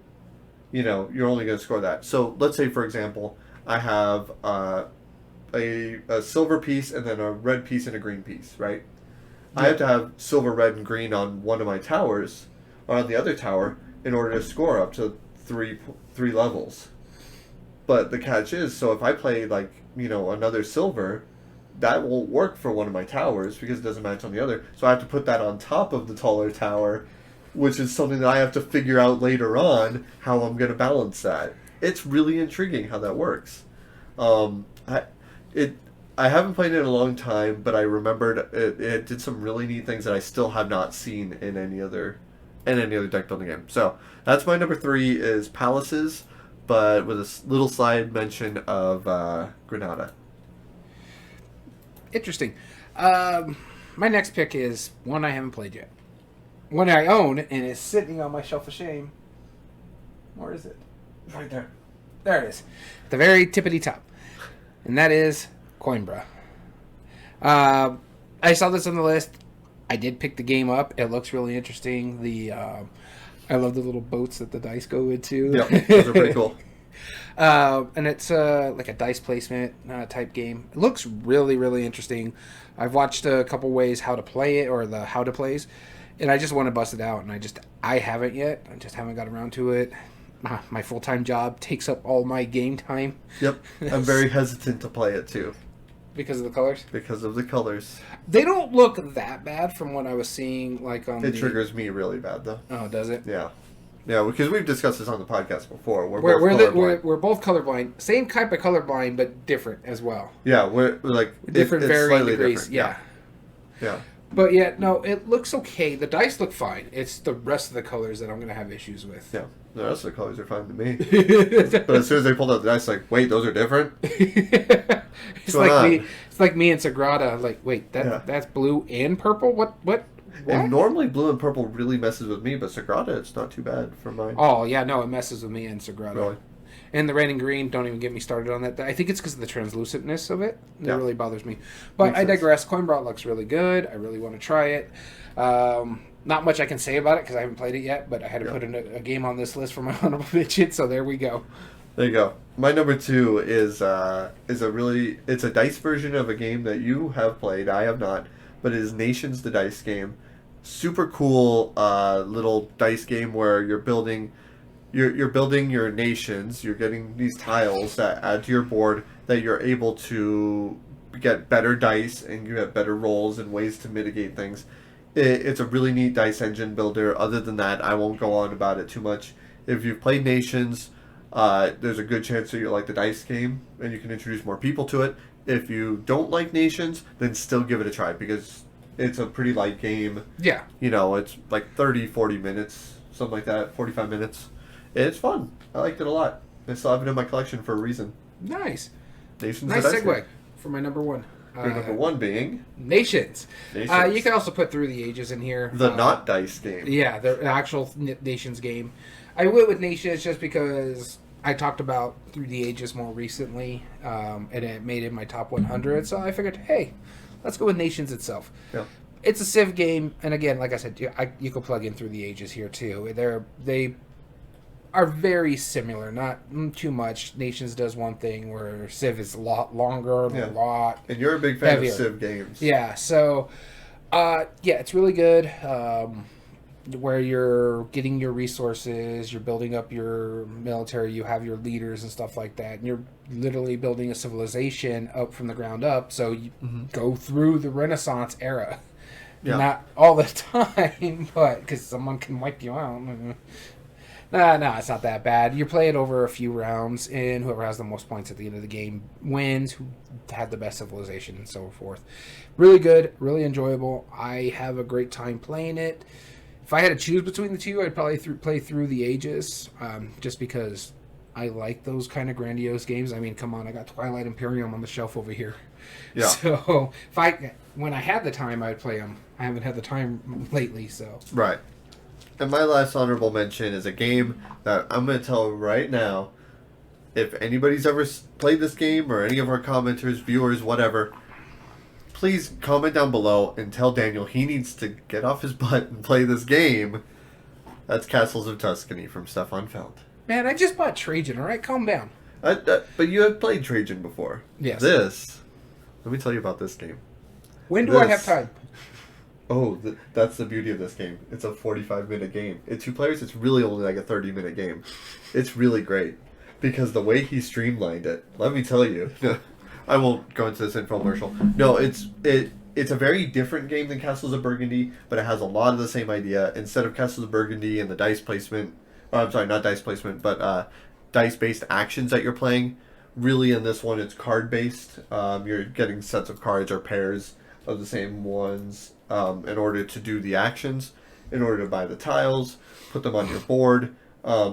Speaker 1: you're only going to score that. So let's say, for example, I have a silver piece and then a red piece and a green piece, right? Yeah. I have to have silver, red, and green on one of my towers, or on the other tower, in order to score up to three levels. But the catch is, so if I play another silver, that won't work for one of my towers because it doesn't match on the other. So I have to put that on top of the taller tower, which is something that I have to figure out later on how I'm going to balance that. It's really intriguing how that works. I haven't played it in a long time, but I remembered it did some really neat things that I still have not seen in any other deck building game. So that's my number 3 is Palaces, but with a little side mention of Granada.
Speaker 2: Interesting. My next pick is one I haven't played yet. One I own and is sitting on my shelf of shame. Where is it?
Speaker 1: Right there.
Speaker 2: There it is. At the very tippity top. And that is Coimbra. I saw this on the list. I did pick the game up. It looks really interesting. I love the little boats that the dice go into.
Speaker 1: Yeah, those are pretty cool.
Speaker 2: And it's like a dice placement type game. It looks really, really interesting. I've watched a couple ways how to play it, or the how to plays, and I just want to bust it out, and I haven't yet. I just haven't got around to it. My full-time job takes up all my game time.
Speaker 1: Yep. I'm very hesitant to play it too.
Speaker 2: Because of the colors?
Speaker 1: Because of the colors.
Speaker 2: They don't look that bad from what I was seeing on
Speaker 1: It triggers me really bad though.
Speaker 2: Oh, does it?
Speaker 1: Yeah. Yeah, because we've discussed this on the podcast before.
Speaker 2: We're both colorblind. Same type of colorblind, but different as well.
Speaker 1: Yeah, we're
Speaker 2: different varying degrees.
Speaker 1: Different. Yeah.
Speaker 2: But yeah, no, it looks okay. The dice look fine. It's the rest of the colors that I'm going to have issues with.
Speaker 1: Yeah, the rest of the colors are fine to me. But as soon as they pulled out the dice, wait, those are different?
Speaker 2: It's like me and Sagrada. Wait, that's blue and purple? What?
Speaker 1: And normally blue and purple really messes with me, but Sagrada, it's not too bad for mine.
Speaker 2: Oh, yeah, no, it messes with me and Sagrada.
Speaker 1: Really?
Speaker 2: And the red and green, don't even get me started on that. I think it's because of the translucentness of it. It really bothers me. But I digress. Coimbra looks really good. I really want to try it. Not much I can say about it because I haven't played it yet, but I had to put a game on this list for my honorable mention, so there we go.
Speaker 1: There you go. My number 2 is it's a dice version of a game that you have played. I have not, but it is Nations, the dice game. Super cool little dice game where you're building your nations. You're getting these tiles that add to your board that you're able to get better dice and you get better rolls and ways to mitigate things. It's a really neat dice engine builder. Other than that, I won't go on about it too much. If you've played Nations, there's a good chance that you like the dice game and you can introduce more people to it. If you don't like Nations, then still give it a try because it's a pretty light game. Yeah. It's 30, 40 minutes, something like that, 45 minutes. It's fun. I liked it a lot. I still have it in my collection for a reason.
Speaker 2: Nice.
Speaker 1: Nations.
Speaker 2: Nice segue for my number 1.
Speaker 1: Your number 1 being?
Speaker 2: Nations. You can also put Through the Ages in here.
Speaker 1: The not dice game.
Speaker 2: Yeah, the actual Nations game. I went with Nations just because I talked about Through the Ages more recently, and it made it my top 100, so I figured, hey, let's go with Nations itself. Yeah. It's a Civ game, and again, like I said, you can plug in Through the Ages here too. They are very similar, not too much. Nations does one thing where Civ is a lot longer, a lot
Speaker 1: and you're a big fan
Speaker 2: heavier.
Speaker 1: of Civ games.
Speaker 2: Yeah, so Yeah, it's really good. Where you're getting your resources, you're building up your military, you have your leaders and stuff like that, and you're literally building a civilization up from the ground up. So you go through the Renaissance era. Yeah. Not all the time, but because someone can wipe you out. No, it's not that bad. You play it over a few rounds, and whoever has the most points at the end of the game wins, who had the best civilization, and so forth. Really good, really enjoyable. I have a great time playing it. If I had to choose between the two, I'd probably play Through the Ages, just because I like those kind of grandiose games. I mean, come on, I got Twilight Imperium on the shelf over here. Yeah. So, when I had the time, I'd play them. I haven't had the time lately, so.
Speaker 1: Right. And my last honorable mention is a game that I'm going to tell right now, if anybody's ever played this game, or any of our commenters, viewers, whatever, please comment down below and tell Daniel he needs to get off his butt and play this game. That's Castles of Tuscany from Stefan Feld.
Speaker 2: Man, I just bought Trajan, alright? Calm down.
Speaker 1: But you have played Trajan before.
Speaker 2: Yes.
Speaker 1: Let me tell you about this game.
Speaker 2: When do I have time?
Speaker 1: Oh, that's the beauty of this game. It's a 45-minute game. At 2 players, it's really only like a 30-minute game. It's really great. Because the way he streamlined it, let me tell you. I won't go into this infomercial. No, it's a very different game than Castles of Burgundy, but it has a lot of the same idea. Instead of Castles of Burgundy and the dice placement, I'm sorry, not dice placement, but dice-based actions that you're playing, really in this one it's card-based. You're getting sets of cards or pairs of the same ones in order to do the actions, in order to buy the tiles, put them on your board.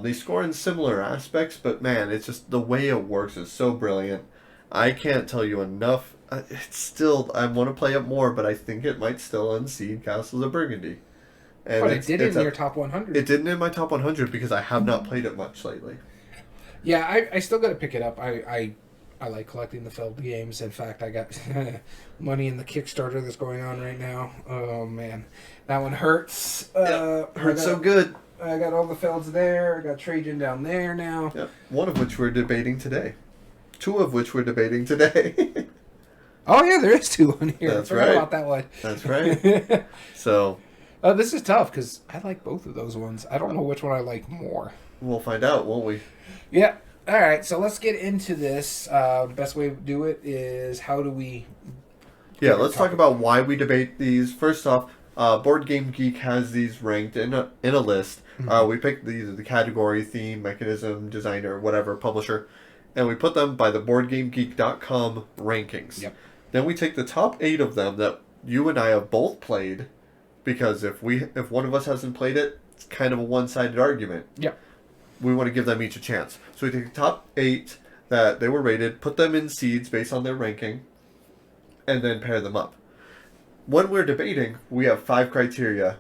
Speaker 1: They score in similar aspects, but man, it's just the way it works is so brilliant. I can't tell you enough. It's still, I want to play it more, but I think it might still unseat Castles of Burgundy.
Speaker 2: And but it didn't in your top 100.
Speaker 1: It didn't in my top 100 because I have not played it much lately.
Speaker 2: Yeah, I still got to pick it up. I like collecting the Feld games. In fact, I got money in the Kickstarter that's going on right now. Oh, man. That one hurts.
Speaker 1: Hurts so good.
Speaker 2: I got all the Felds there. I got Trajan down there now.
Speaker 1: Yep. One of which we're debating today. 2 of which we're debating today.
Speaker 2: Oh, yeah, there is 2 on here.
Speaker 1: That's
Speaker 2: I forgot
Speaker 1: right.
Speaker 2: about that one.
Speaker 1: That's right. So...
Speaker 2: this is tough because I like both of those ones. I don't know which one I like more.
Speaker 1: We'll find out, won't we?
Speaker 2: Yeah. All right, so let's get into this. Best way to do it is how do we...
Speaker 1: Yeah, let's talk about why we debate these. First off, Board Game Geek has these ranked in a list. Mm-hmm. We picked the category, theme, mechanism, designer, whatever, publisher, and we put them by the BoardGameGeek.com rankings. Yep. Then we take the top 8 of them that you and I have both played, because if one of us hasn't played it, it's kind of a one-sided argument.
Speaker 2: Yeah.
Speaker 1: We want to give them each a chance. So we take the top 8 that they were rated, put them in seeds based on their ranking, and then pair them up. When we're debating, we have 5 criteria.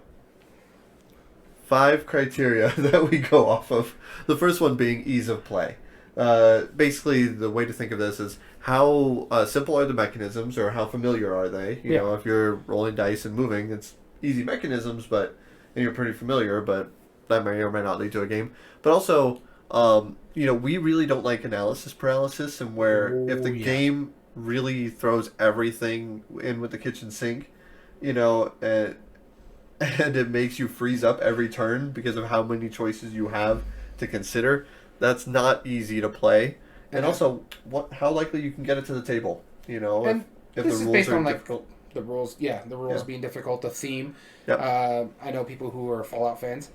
Speaker 1: 5 criteria that we go off of. The first one being ease of play. Basically, the way to think of this is how simple are the mechanisms, or how familiar are they? You know, if you're rolling dice and moving, it's easy mechanisms, and you're pretty familiar, but that may or may not lead to a game. But also, we really don't like analysis paralysis, and where if the game really throws everything in with the kitchen sink, and it makes you freeze up every turn because of how many choices you have to consider, that's not easy to play. And also, how likely you can get it to the table, if the rules are difficult.
Speaker 2: The rules, being difficult, the theme.
Speaker 1: Yep.
Speaker 2: I know people who are Fallout fans,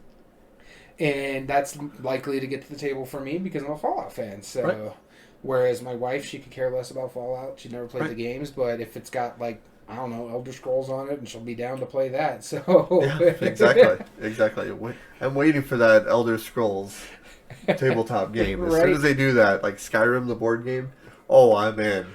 Speaker 2: and that's likely to get to the table for me because I'm a Fallout fan. So, right. Whereas my wife, she could care less about Fallout. She never played the games, but if it's got Elder Scrolls on it, and she'll be down to play that. So
Speaker 1: yeah, exactly. I'm waiting for that Elder Scrolls tabletop game. As soon as they do that, like Skyrim, the board game, I'm in.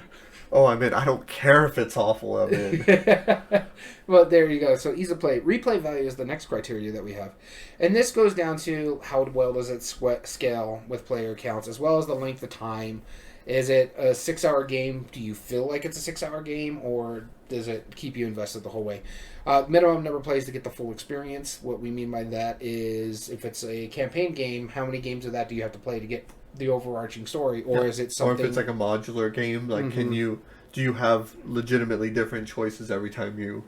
Speaker 1: I don't care if it's awful. I'm in.
Speaker 2: Well, there you go. So ease of play. Replay value is the next criteria that we have. And this goes down to how well does it scale with player counts, as well as the length of time. Is it a 6-hour game? Do you feel like it's a 6-hour game, or does it keep you invested the whole way? Minimum number of plays to get the full experience. What we mean by that is if it's a campaign game, how many games of that do you have to play to get the overarching story, or is it something?
Speaker 1: Or if it's like a modular game, like do you have legitimately different choices every time you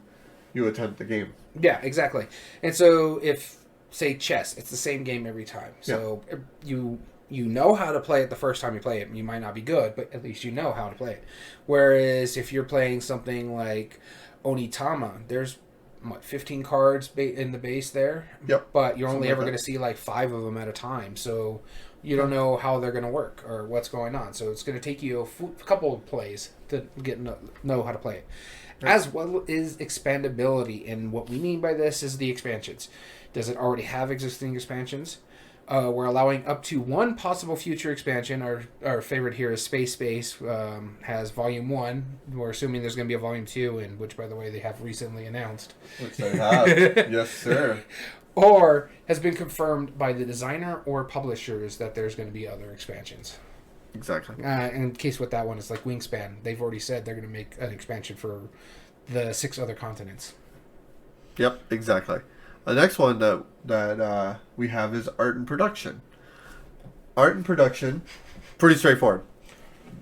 Speaker 1: you attempt the game.
Speaker 2: Yeah, exactly. And so if, say, chess, it's the same game every time. So you know how to play it the first time you play it. You might not be good, but at least you know how to play it. Whereas if you're playing something like Onitama, there's 15 cards in the base there.
Speaker 1: Yep.
Speaker 2: But you're only ever going to see like 5 of them at a time. So you don't know how they're going to work or what's going on. So it's going to take you a couple of plays to know how to play it. Right. As well as expandability. And what we mean by this is the expansions. Does it already have existing expansions? We're allowing up to 1 possible future expansion. Our favorite here is Space has Volume 1. We're assuming there's going to be a Volume 2, which, by the way, they have recently announced.
Speaker 1: Which they have. Yes, sir.
Speaker 2: Or has been confirmed by the designer or publishers that there's going to be other expansions.
Speaker 1: Exactly.
Speaker 2: In case with that one, it's like Wingspan. They've already said they're going to make an expansion for the 6 other continents.
Speaker 1: Yep, exactly. The next one that we have is art and production. Art and production, pretty straightforward.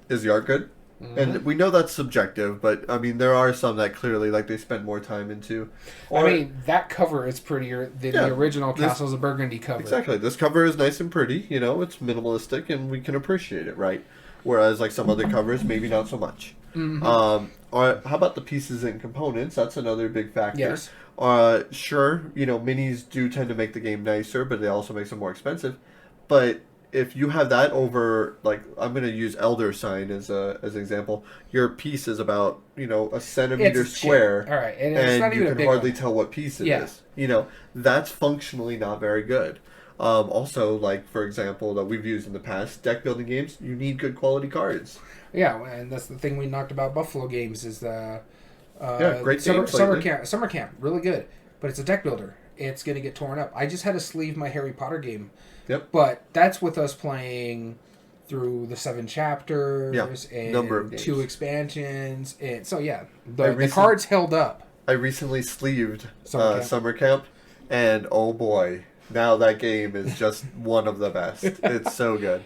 Speaker 1: Is the art good? Mm-hmm. And we know that's subjective, but I mean there are some that clearly like they spend more time into.
Speaker 2: Or, I mean that cover is prettier than the original Castles of Burgundy cover.
Speaker 1: Exactly. This cover is nice and pretty. You know, it's minimalistic and we can appreciate it, right? Whereas like some other covers, maybe not so much. Mm-hmm. Or how about the pieces and components? That's another big factor.
Speaker 2: Yes.
Speaker 1: Sure, you know, minis do tend to make the game nicer, but they also make them more expensive. But if you have that over, like, I'm going to use Elder Sign as an example. Your piece is about, you know, a centimeter square.
Speaker 2: All right, and it's not even
Speaker 1: you can hardly tell what piece it is. You know, that's functionally not very good. Also, like, for example, that we've used in the past, deck building games, you need good quality cards.
Speaker 2: Yeah, and that's the thing we knocked about Buffalo Games is
Speaker 1: great
Speaker 2: summer camp, really good, but it's a deck builder. It's going to get torn up. I just had to sleeve my Harry Potter game.
Speaker 1: Yep.
Speaker 2: But that's with us playing through the 7 chapters and
Speaker 1: number of games.
Speaker 2: 2 expansions, and so the cards held up.
Speaker 1: I recently sleeved Summer Camp, and oh boy, now that game is just one of the best. It's so good.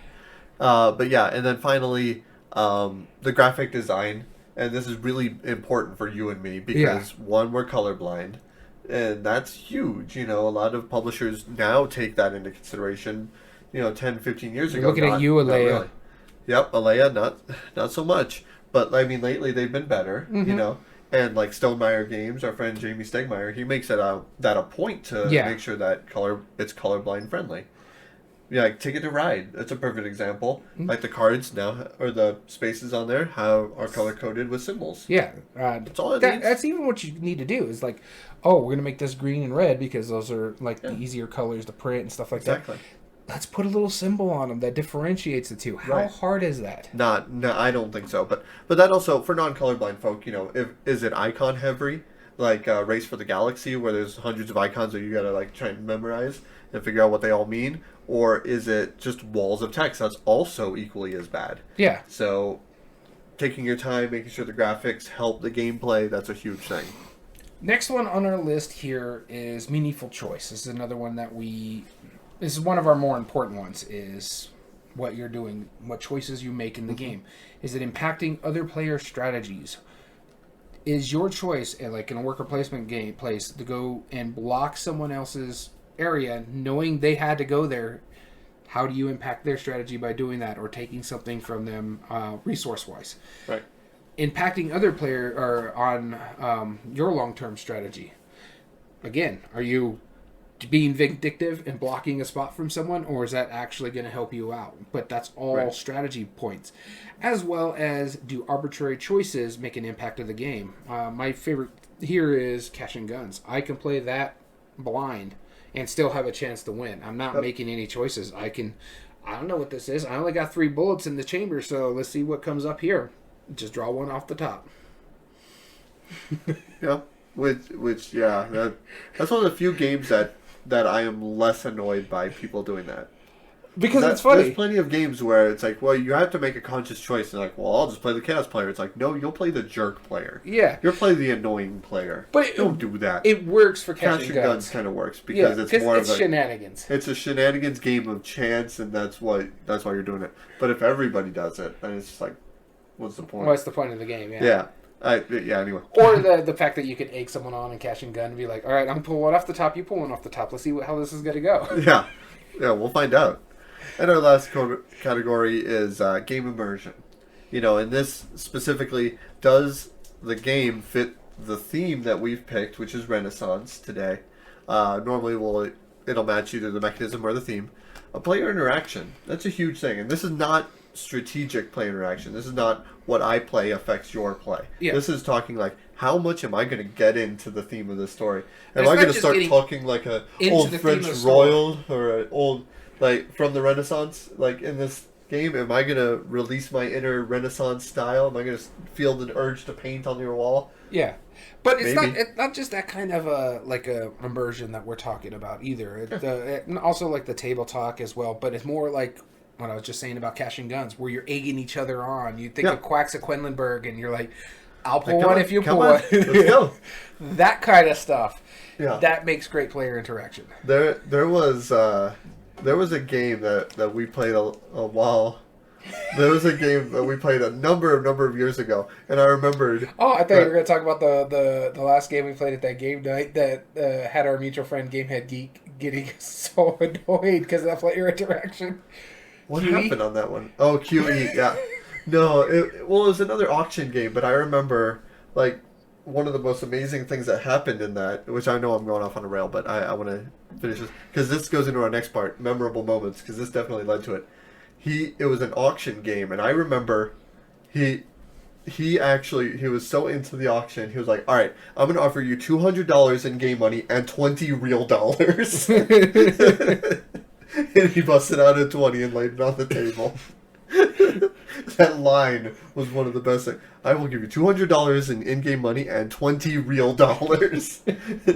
Speaker 1: But yeah, and then finally, the graphic design. And this is really important for you and me because, one, we're colorblind. And that's huge. You know, a lot of publishers now take that into consideration. You know, 10, 15 years ago.
Speaker 2: Looking at you, Alea.
Speaker 1: Really. Yep, Alea, not so much. But, I mean, lately they've been better, you know. And, like, Stonemeyer Games, our friend Jamie Stegmeyer, he makes it that a point to make sure that it's colorblind friendly. Yeah, like Ticket to Ride. That's a perfect example. Mm-hmm. Like the cards now, or the spaces on there, are color-coded with symbols.
Speaker 2: Yeah.
Speaker 1: That's all it needs.
Speaker 2: That's even what you need to do is like, we're going to make this green and red because those are like the easier colors to print and stuff like that. Let's put a little symbol on them that differentiates the two. How hard is that?
Speaker 1: No, I don't think so. But that also, for non-colorblind folk, you know, is it icon heavy? Like Race for the Galaxy, where there's hundreds of icons that you got to like try and memorize and figure out what they all mean? Or is it just walls of text? That's also equally as bad.
Speaker 2: Yeah.
Speaker 1: So taking your time, making sure the graphics help the gameplay, that's a huge thing.
Speaker 2: Next one on our list here is meaningful choice. This is another one this is one of our more important ones, is what you're doing, what choices you make in the game. Is it impacting other players' strategies? Is your choice, like in a worker placement game place, to go and block someone else's area, knowing they had to go there, how do you impact their strategy by doing that or taking something from them resource-wise?
Speaker 1: Right.
Speaker 2: Impacting other player or on your long-term strategy. Again, are you being vindictive and blocking a spot from someone, or is that actually going to help you out? But that's all strategy points. As well as, do arbitrary choices make an impact of the game? My favorite here is Cash and Guns. I can play that blind and still have a chance to win. I'm not making any choices. I don't know what this is. I only got 3 bullets in the chamber, so let's see what comes up here. Just draw one off the top.
Speaker 1: Yeah. That's one of the few games that I am less annoyed by people doing that.
Speaker 2: Because it's funny.
Speaker 1: There's plenty of games where it's like, well, you have to make a conscious choice. And like, well, I'll just play the chaos player. It's like, no, you'll play the jerk player.
Speaker 2: Yeah.
Speaker 1: You'll play the annoying player.
Speaker 2: But
Speaker 1: don't do that.
Speaker 2: It works for
Speaker 1: Cash and Guns kind of works because it's more of a
Speaker 2: shenanigans.
Speaker 1: It's a shenanigans game of chance, and that's why you're doing it. But if everybody does it, then it's just like, what's the point?
Speaker 2: What's the point of the game? Yeah.
Speaker 1: Yeah. Anyway.
Speaker 2: Or the fact that you could egg someone on and cash and gun and be like, all right, I'm pulling one off the top, you pull one off the top. Let's see how this is going to go.
Speaker 1: Yeah, we'll find out. And our last category is game immersion. And this specifically, does the game fit the theme that we've picked, which is Renaissance today? Normally, it'll match either the mechanism or the theme. A player interaction, that's a huge thing. And this is not strategic play interaction. This is not what I play affects your play. Yeah. This is talking like, how much am I going to get into the theme of this story? Am I going to start talking like a old French royal or an old, like, from the Renaissance, like in this game? Am I going to release my inner Renaissance style? Am I going to feel the urge to paint on your wall?
Speaker 2: Yeah. But it's not just that kind of a immersion that we're talking about either. Also like the table talk as well, but it's more like what I was just saying about cashing guns, where you're egging each other on. You think of Quacks at Quedlinburg, and you're like, I'll pull one if you pull one.
Speaker 1: Let's go.
Speaker 2: That kind of stuff. Yeah. That makes great player interaction.
Speaker 1: There was a game that we played a while. There was a game that we played a number of years ago, and I remembered.
Speaker 2: Oh, I thought you were going to talk about the last game we played at that game night that had our mutual friend Gamehead Geek getting so annoyed because of that player interaction.
Speaker 1: What happened on that one? Oh, QE, yeah. No, it was another auction game, but I remember, like, one of the most amazing things that happened in that, which I know I'm going off on a rail, but I want to finish this, because this goes into our next part, memorable moments, because this definitely led to it. It was an auction game, and I remember he was so into the auction, he was like, all right, I'm going to offer you $200 in game money and 20 real dollars. And he busted out a 20 and laid it on the table. That line was one of the best things. I will give you $200 in in-game money and 20 real dollars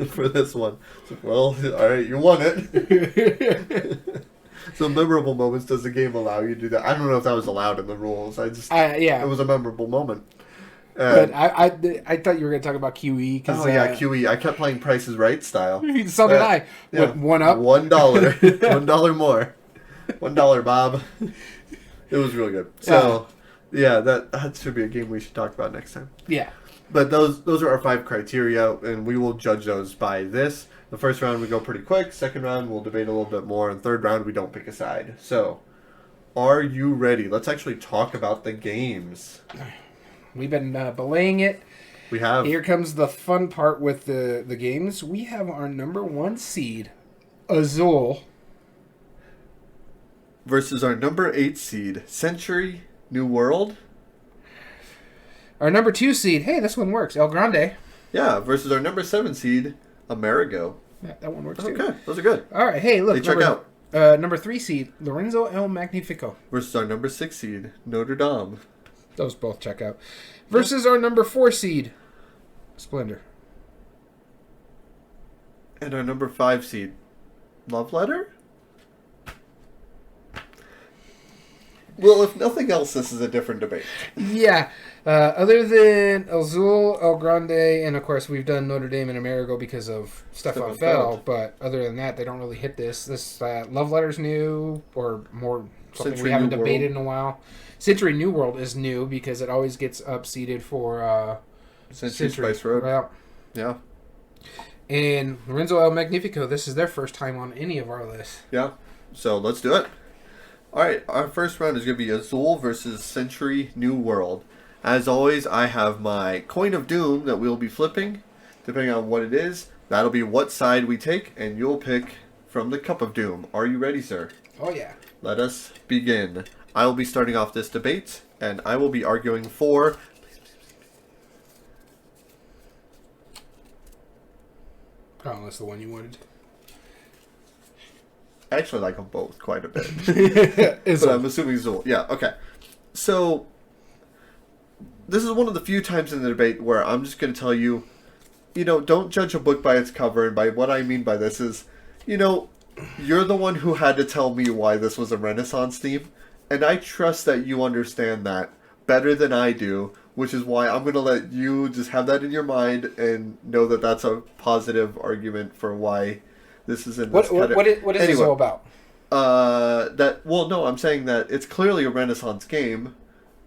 Speaker 1: for this one. So, well, all right, you won it. So memorable moments, does the game allow you to do that? I don't know if that was allowed in the rules. It was a memorable moment.
Speaker 2: But I thought you were going to talk about QE.
Speaker 1: QE. I kept playing Price is Right style.
Speaker 2: So did I.
Speaker 1: Yeah.
Speaker 2: One up?
Speaker 1: $1. $1 more. $1, Bob. It was really good. So, that should be a game we should talk about next time.
Speaker 2: Yeah.
Speaker 1: But those are our 5 criteria, and we will judge those by this. The first round we go pretty quick. Second round we'll debate a little bit more. And third round we don't pick a side. So, are you ready? Let's actually talk about the games.
Speaker 2: We've been belaying it.
Speaker 1: We have.
Speaker 2: Here comes the fun part with the games. We have our number 1 seed, Azul,
Speaker 1: versus our number 8 seed, Century New World.
Speaker 2: Our number 2 seed, hey, this one works, El Grande.
Speaker 1: Yeah, versus our number 7 seed, Amerigo.
Speaker 2: Yeah, that one works too.
Speaker 1: Okay, those are good.
Speaker 2: All right, hey, look.
Speaker 1: Check out.
Speaker 2: Number 3 seed, Lorenzo El Magnifico.
Speaker 1: Versus our number 6 seed, Notre Dame.
Speaker 2: Those both check out. Versus our number 4 seed, Splendor.
Speaker 1: And our number 5 seed, Love Letter? Well, if nothing else, this is a different debate.
Speaker 2: Yeah. Other than Azul, El Grande, and of course we've done Notre Dame and Amerigo because of Stefan Feld, but other than that, they don't really hit this. This Love Letter's new, or more something we haven't debated in a while. Century New World is new because it always gets upseeded for
Speaker 1: Century Spice Road.
Speaker 2: Well,
Speaker 1: yeah.
Speaker 2: And Lorenzo El Magnifico, this is their first time on any of our lists.
Speaker 1: Yeah. So let's do it. All right, our first round is going to be Azul versus Century New World. As always, I have my Coin of Doom that we'll be flipping. Depending on what it is, that'll be what side we take, and you'll pick from the Cup of Doom. Are you ready, sir?
Speaker 2: Oh, yeah.
Speaker 1: Let us begin. I will be starting off this debate, and I will be arguing for...
Speaker 2: Oh, that's the one you wanted.
Speaker 1: I actually like them both quite a bit. But I'm assuming Azul. Yeah, okay. So, this is one of the few times in the debate where I'm just going to tell you, don't judge a book by its cover. And by what I mean by this is, you're the one who had to tell me why this was a Renaissance theme. And I trust that you understand that better than I do, which is why I'm going to let you just have that in your mind and know that that's a positive argument for why this is in this category.
Speaker 2: What is this all about?
Speaker 1: I'm saying that it's clearly a Renaissance game,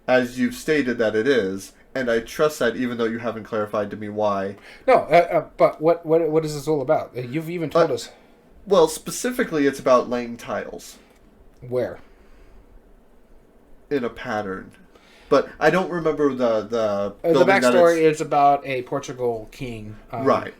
Speaker 1: as you've stated that it is, And I trust that, even though you haven't clarified to me why.
Speaker 2: No, but what is this all about? You've even told us.
Speaker 1: Well, specifically, it's about laying tiles.
Speaker 2: Where?
Speaker 1: In a pattern. But I don't remember the
Speaker 2: backstory is about a Portugal king.
Speaker 1: Right.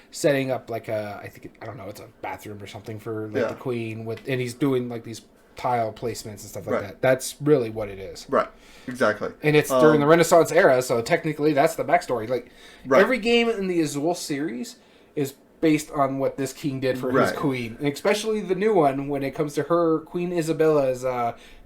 Speaker 2: Setting up like I don't know, it's a bathroom or something for like the queen and he's doing like these tile placements and stuff like that. That's really what it is.
Speaker 1: Right. Exactly.
Speaker 2: And it's during the Renaissance era, so technically that's the backstory. Like every game in the Azul series is based on what this king did for his queen, and especially the new one when it comes to her Queen Isabella's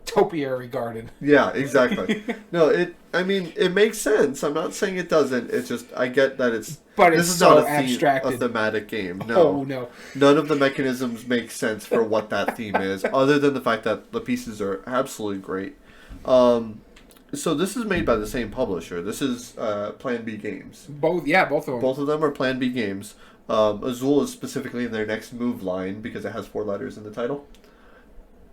Speaker 2: topiary garden. Yeah,
Speaker 1: exactly. No, it makes sense. I'm not saying it doesn't. It's just I get that
Speaker 2: this is
Speaker 1: so
Speaker 2: not a
Speaker 1: thematic game. No.
Speaker 2: Oh no.
Speaker 1: None of the mechanisms make sense for what that theme is, other than the fact that the pieces are absolutely great. So this is made by the same publisher. This is Plan B Games.
Speaker 2: Both of them.
Speaker 1: Both of them are Plan B Games. Azul is specifically in their next move line because it has 4 letters in the title.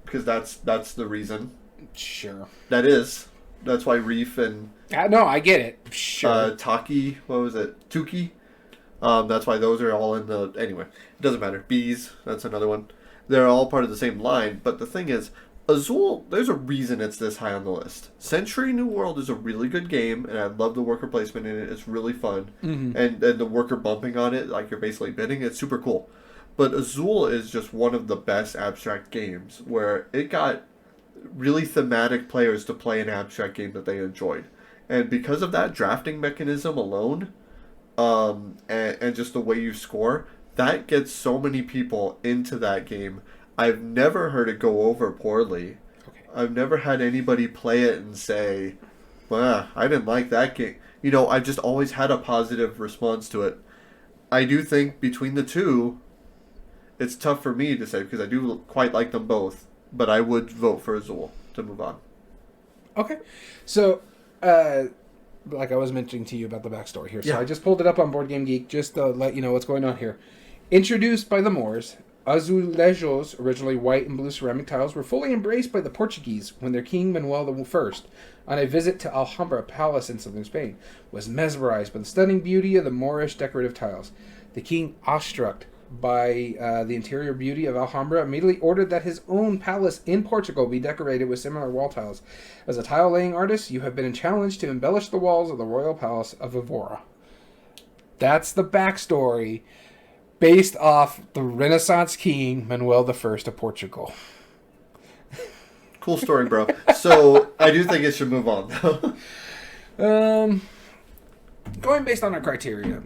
Speaker 1: Because that's the reason.
Speaker 2: Sure.
Speaker 1: That's why Reef and...
Speaker 2: no, I get it. Sure.
Speaker 1: Taki, what was it? Tuki. That's why those are all in the... Anyway, it doesn't matter. Bees, that's another one. They're all part of the same line. But the thing is, Azul, there's a reason it's this high on the list. Century New World is a really good game, and I love the worker placement in it. It's really fun. Mm-hmm. And the worker bumping on it, like you're basically bidding, it's super cool. But Azul is just one of the best abstract games, where it got really thematic players to play an abstract game that they enjoyed. And because of that drafting mechanism alone, and just the way you score, that gets so many people into that game. I've never heard it go over poorly. Okay. I've never had anybody play it and say, well, I didn't like that game. I've just always had a positive response to it. I do think between the two, it's tough for me to say because I do quite like them both, but I would vote for Azul to move on.
Speaker 2: Okay. So, like I was mentioning to you about the backstory here. So I just pulled it up on Board Game Geek just to let you know what's going on here. Introduced by the Moors, azulejos, originally white and blue ceramic tiles, were fully embraced by the Portuguese when their king Manuel I, on a visit to Alhambra Palace in southern Spain, was mesmerized by the stunning beauty of the Moorish decorative tiles. The king, awestruck by the interior beauty of Alhambra, immediately ordered that his own palace in Portugal be decorated with similar wall tiles. As a tile-laying artist, you have been challenged to embellish the walls of the royal palace of Evora. That's the backstory, based off the Renaissance king Manuel I of Portugal.
Speaker 1: Cool story, bro. So I do think it should move on, though.
Speaker 2: Going based on our criteria,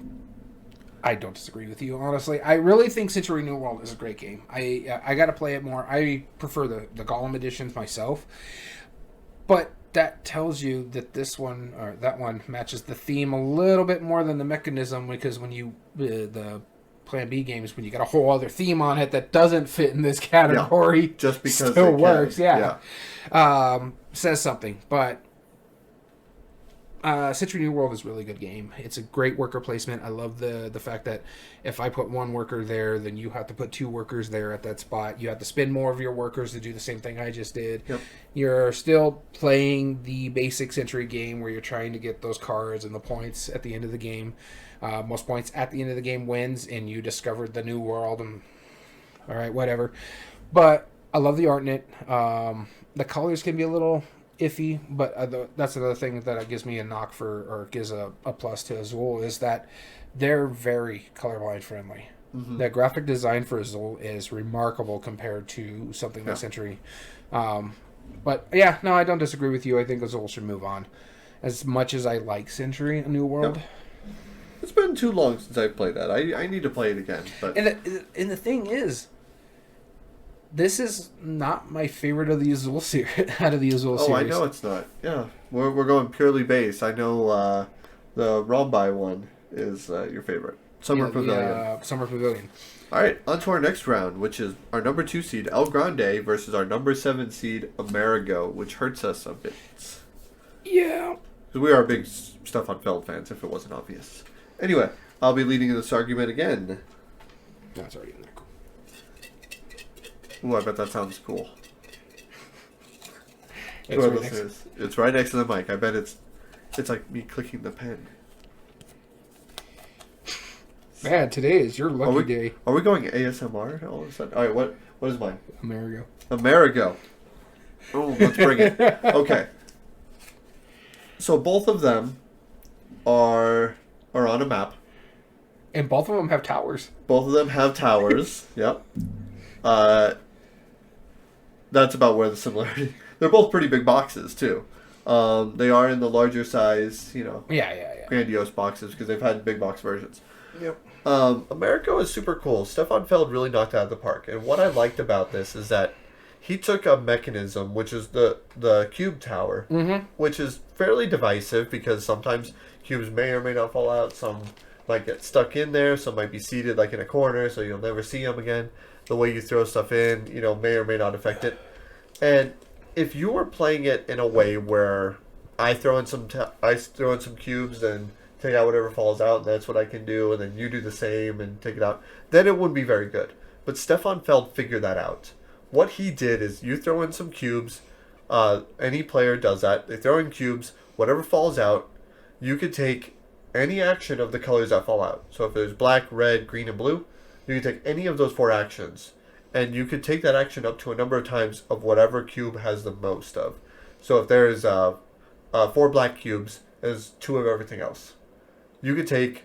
Speaker 2: I don't disagree with you, honestly. I really think Century New World is a great game. I got to play it more. I prefer the Gollum editions myself. But that tells you that this one, or that one, matches the theme a little bit more than the mechanism, because when you... the Plan B games, when you got a whole other theme on it that doesn't fit in this category,
Speaker 1: just because
Speaker 2: still works. Says something. But Century New World is a really good game. It's a great worker placement. I love the fact that if I put one worker there, then you have to put 2 workers there at that spot. You have to spend more of your workers to do the same thing I just did. Yep. You're still playing the basic Century game where you're trying to get those cards and the points at the end of the game. Most points at the end of the game wins, and you discovered the new world, and all right, whatever. But I love the art in it. The colors can be a little iffy, but that's another thing that gives me a knock for, or gives a plus to Azul, is that they're very colorblind friendly. Mm-hmm. The graphic design for Azul is remarkable compared to something like Century. But yeah, no, I don't disagree with you. I think Azul should move on. As much as I like Century A New World.
Speaker 1: Yep. It's been too long since I played that. I need to play it again. But
Speaker 2: and the thing is, this is not my favorite of the Azul series. Out of the Azul series.
Speaker 1: Oh, I know it's not. Yeah, we're going purely base. I know the Rombai one is your favorite. Summer Pavilion.
Speaker 2: Summer Pavilion.
Speaker 1: All right, on to our next round, which is our number 2 seed El Grande versus our number 7 seed Amerigo, which hurts us a bit.
Speaker 2: Yeah.
Speaker 1: Because we are big Stuff on Feld fans, if it wasn't obvious. Anyway, I'll be leading this argument again.
Speaker 2: That's already in there.
Speaker 1: Ooh, I bet that sounds cool.
Speaker 2: It's right
Speaker 1: right next to the mic. I bet It's like me clicking the pen.
Speaker 2: Man, today is your lucky day.
Speaker 1: Are we going ASMR all of a sudden? All right, what is mine?
Speaker 2: Amerigo.
Speaker 1: Amerigo. Oh, let's bring it. Okay. So both of them are on a map.
Speaker 2: And both of them have towers.
Speaker 1: Both of them have towers. Yep. That's about where the similarity. They're both pretty big boxes too. They are in the larger size,
Speaker 2: Yeah.
Speaker 1: grandiose boxes because they've had big box versions.
Speaker 2: Yep.
Speaker 1: Americo is super cool. Stefan Feld really knocked it out of the park. And what I liked about this is that he took a mechanism, which is the cube tower, which is fairly divisive because sometimes cubes may or may not fall out. Some might get stuck in there. Some might be seated like in a corner, so you'll never see them again. The way you throw stuff in, may or may not affect it. And if you were playing it in a way where I throw in some cubes and take out whatever falls out, and that's what I can do, and then you do the same and take it out, then it wouldn't be very good. But Stefan Feld figured that out. What he did is you throw in some cubes. Any player does that. They throw in cubes. Whatever falls out, you could take any action of the colors that fall out. So if there's black, red, green, and blue, you can take any of those 4 actions. And you could take that action up to a number of times of whatever cube has the most of. So if there's 4 black cubes, there's 2 of everything else. You could take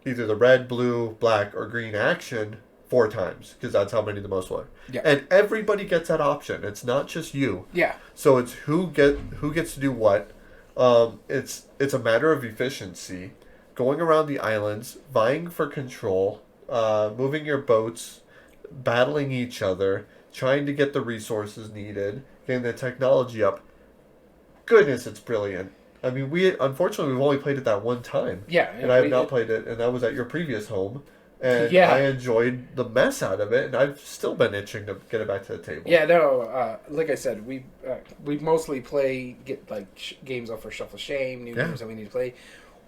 Speaker 1: either the red, blue, black, or green action 4 times, because that's how many the most were.
Speaker 2: Yeah.
Speaker 1: And everybody gets that option. It's not just you.
Speaker 2: Yeah.
Speaker 1: So it's who gets to do what. It's a matter of efficiency, going around the islands, vying for control, moving your boats, battling each other, trying to get the resources needed, getting the technology up. Goodness, it's brilliant. I mean, unfortunately we've only played it that one time.
Speaker 2: Yeah.
Speaker 1: And I have not played it, and that was at your previous home. And
Speaker 2: yeah.
Speaker 1: I enjoyed the mess out of it, and I've still been itching to get it back to the table.
Speaker 2: Yeah, no, like I said, we mostly get games up for Shuffle Shame, new games that we need to play.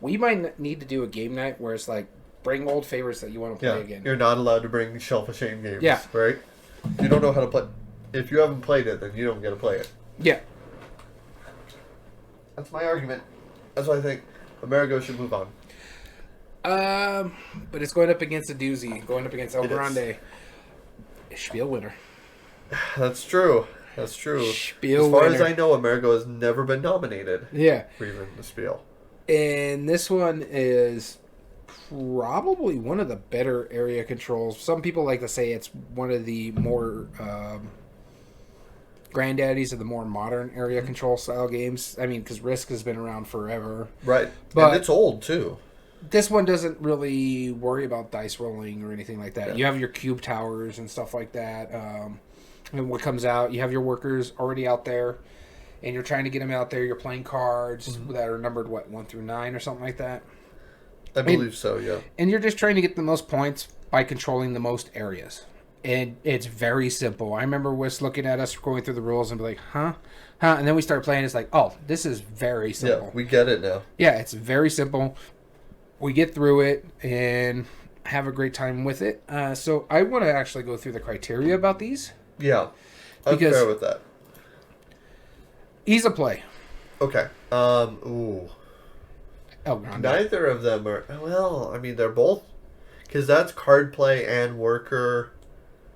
Speaker 2: We might need to do a game night where it's like, bring old favorites that you want to play again.
Speaker 1: You're not allowed to bring Shelf of Shame games,
Speaker 2: yeah.
Speaker 1: right? You don't know how to play. If you haven't played it, then you don't get to play it.
Speaker 2: Yeah.
Speaker 1: That's my argument. That's why I think Amerigo should move on.
Speaker 2: But it's going up against a doozy, going up against El Grande. Spiel winner.
Speaker 1: That's true.
Speaker 2: Spiel
Speaker 1: as far
Speaker 2: winner.
Speaker 1: as I know, Amerigo has never been nominated.
Speaker 2: Yeah.
Speaker 1: For even the Spiel. And
Speaker 2: this one is probably one of the better area controls. Some people like to say it's one of the more granddaddies of the more modern area control style games. I mean, because Risk has been around forever.
Speaker 1: Right.
Speaker 2: But
Speaker 1: and it's old, too.
Speaker 2: This one doesn't really worry about dice rolling or anything like that. Yeah. You have your cube towers and stuff like that. And what comes out, you have your workers already out there, and you're trying to get them out there. You're playing cards that are numbered, 1 through 9 or something like that?
Speaker 1: I believe so, yeah. And
Speaker 2: you're just trying to get the most points by controlling the most areas. And it's very simple. I remember Wes looking at us going through the rules and be like, huh? And then we start playing. It's like, oh, this is very simple.
Speaker 1: Yeah, we get it now.
Speaker 2: Yeah, it's very simple. We get through it and have a great time with it. So I want to actually go through the criteria about these.
Speaker 1: Yeah, I'm fair with that.
Speaker 2: Ease of play.
Speaker 1: Okay. Ooh. Neither of them are... Well, I mean, they're both... Because that's card play and worker.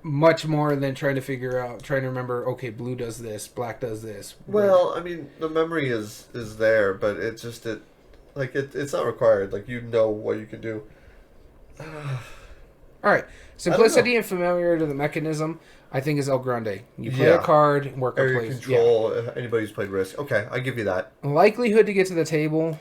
Speaker 2: Much more than trying to remember, okay, blue does this, black does this.
Speaker 1: Well, I mean, the memory is there, but it's just... It's not required. Like, you know what you can do.
Speaker 2: All right. Simplicity and familiar to the mechanism, I think, is El Grande. You play a card, worker plays.
Speaker 1: Control, anybody who's played Risk. Okay, I give you that.
Speaker 2: Likelihood to get to the table,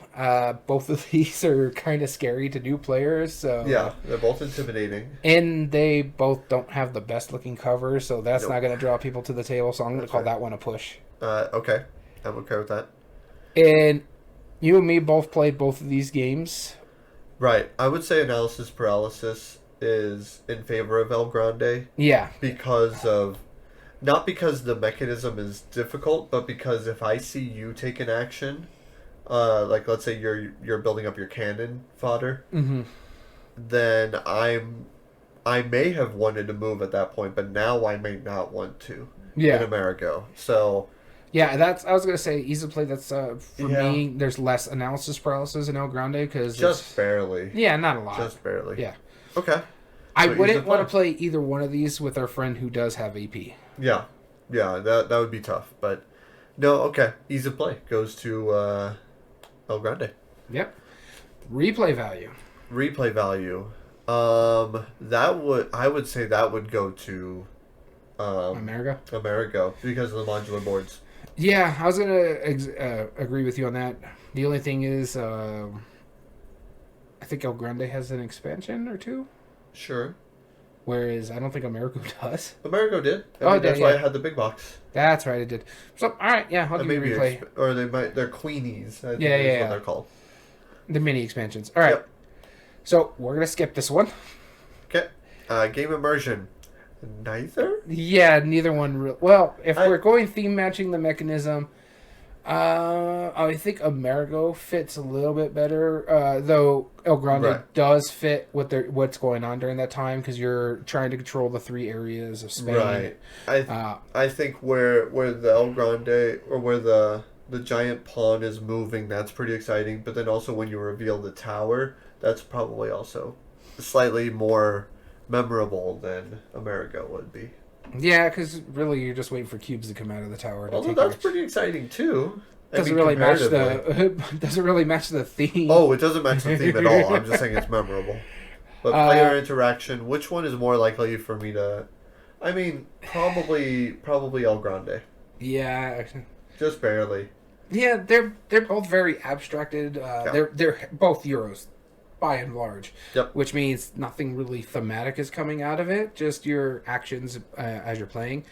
Speaker 2: both of these are kind of scary to new players. So
Speaker 1: yeah, they're both intimidating.
Speaker 2: And they both don't have the best looking covers, so that's not going to draw people to the table, so I'm going to call that one a push.
Speaker 1: Okay, I'm okay with that.
Speaker 2: And you and me both played both of these games.
Speaker 1: Right. I would say analysis paralysis is in favor of El Grande.
Speaker 2: Yeah.
Speaker 1: Not because the mechanism is difficult, but because if I see you take an action, like let's say you're building up your cannon fodder, then I may have wanted to move at that point, but now I may not want to.
Speaker 2: Yeah.
Speaker 1: In Amerigo. So
Speaker 2: Yeah, I was gonna say easy to play. That's for me. There's less analysis paralysis in El Grande because
Speaker 1: just barely.
Speaker 2: Yeah, not a lot.
Speaker 1: Just barely.
Speaker 2: Yeah.
Speaker 1: Okay.
Speaker 2: I wouldn't want to play either one of these with our friend who does have AP.
Speaker 1: Yeah, that would be tough. But no, okay, easy to play goes to El Grande.
Speaker 2: Yep. Replay value.
Speaker 1: I would say that would go to Amerigo because of the modular boards.
Speaker 2: Yeah, I was gonna agree with you on that. The only thing is, I think El Grande has an expansion or two.
Speaker 1: Sure.
Speaker 2: Whereas I don't think Amerigo does.
Speaker 1: Amerigo did. That's why I had the big box.
Speaker 2: That's right, it did. So, all right, yeah, I'll give you a replay.
Speaker 1: Or they're Queenies. I think
Speaker 2: that's
Speaker 1: what they're called.
Speaker 2: The mini expansions. All right. Yep. So we're gonna skip this one.
Speaker 1: Okay. Game Immersion. Neither?
Speaker 2: Yeah, neither one. Well, if we're going theme matching the mechanism, I think Amerigo fits a little bit better. Though El Grande does fit what's going on during that time because you're trying to control the 3 areas of Spain.
Speaker 1: Right. I think where the El Grande or where the giant pawn is moving, that's pretty exciting. But then also when you reveal the tower, that's probably also slightly more memorable than Amerigo would be.
Speaker 2: Yeah, because really you're just waiting for cubes to come out of the tower.
Speaker 1: Although that's pretty exciting too.
Speaker 2: Doesn't really match the theme.
Speaker 1: Oh, it doesn't match the theme at all. I'm just saying it's memorable. But player interaction, which one is more likely for me to? I mean, probably El Grande.
Speaker 2: Yeah.
Speaker 1: Just barely.
Speaker 2: Yeah, they're both very abstracted. They're both Euros, by and large.
Speaker 1: Yep.
Speaker 2: Which means nothing really thematic is coming out of it. Just your actions as you're playing.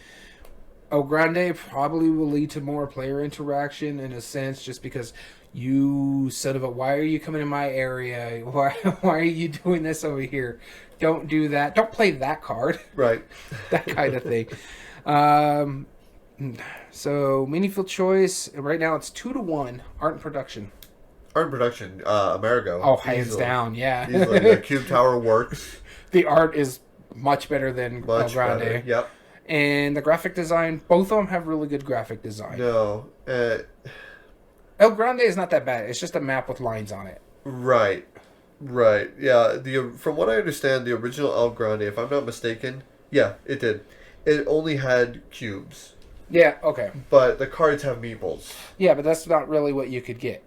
Speaker 2: El Grande probably will lead to more player interaction in a sense, just because you son of a, why are you coming in my area? Why are you doing this over here? Don't do that. Don't play that card.
Speaker 1: Right.
Speaker 2: That kind of thing. So meaningful choice. Right now it's 2-1. Art and production.
Speaker 1: Amerigo.
Speaker 2: Oh, hands down, yeah.
Speaker 1: Easily. The cube tower works.
Speaker 2: The art is much better than El Grande.
Speaker 1: Better. Yep.
Speaker 2: And the graphic design, both of them have really good graphic design.
Speaker 1: No.
Speaker 2: El Grande is not that bad. It's just a map with lines on it.
Speaker 1: Right. Yeah. From what I understand, the original El Grande, if I'm not mistaken, yeah, it did. It only had cubes.
Speaker 2: Yeah, okay.
Speaker 1: But the cards have meeples.
Speaker 2: Yeah, but that's not really what you could get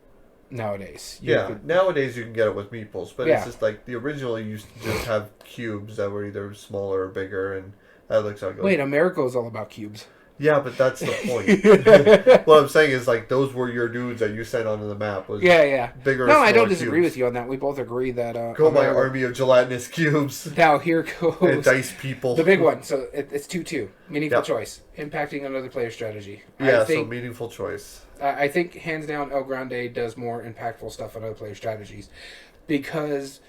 Speaker 2: nowadays.
Speaker 1: Nowadays you can get it with meeples, but it's just like the original used to just have cubes that were either smaller or bigger, and that looks ugly.
Speaker 2: Wait, Amerigo is all about cubes.
Speaker 1: Yeah, but that's the point. What I'm saying is, like, those were your dudes that you sent onto the map. Was bigger.
Speaker 2: No, I don't disagree with you on that. We both agree that.
Speaker 1: Go my army of gelatinous cubes.
Speaker 2: Now here goes
Speaker 1: and dice people.
Speaker 2: The big one. So it's 2-2. Meaningful choice, impacting another player's strategy.
Speaker 1: Yeah, so meaningful choice.
Speaker 2: I think hands down, El Grande does more impactful stuff on other players' strategies, because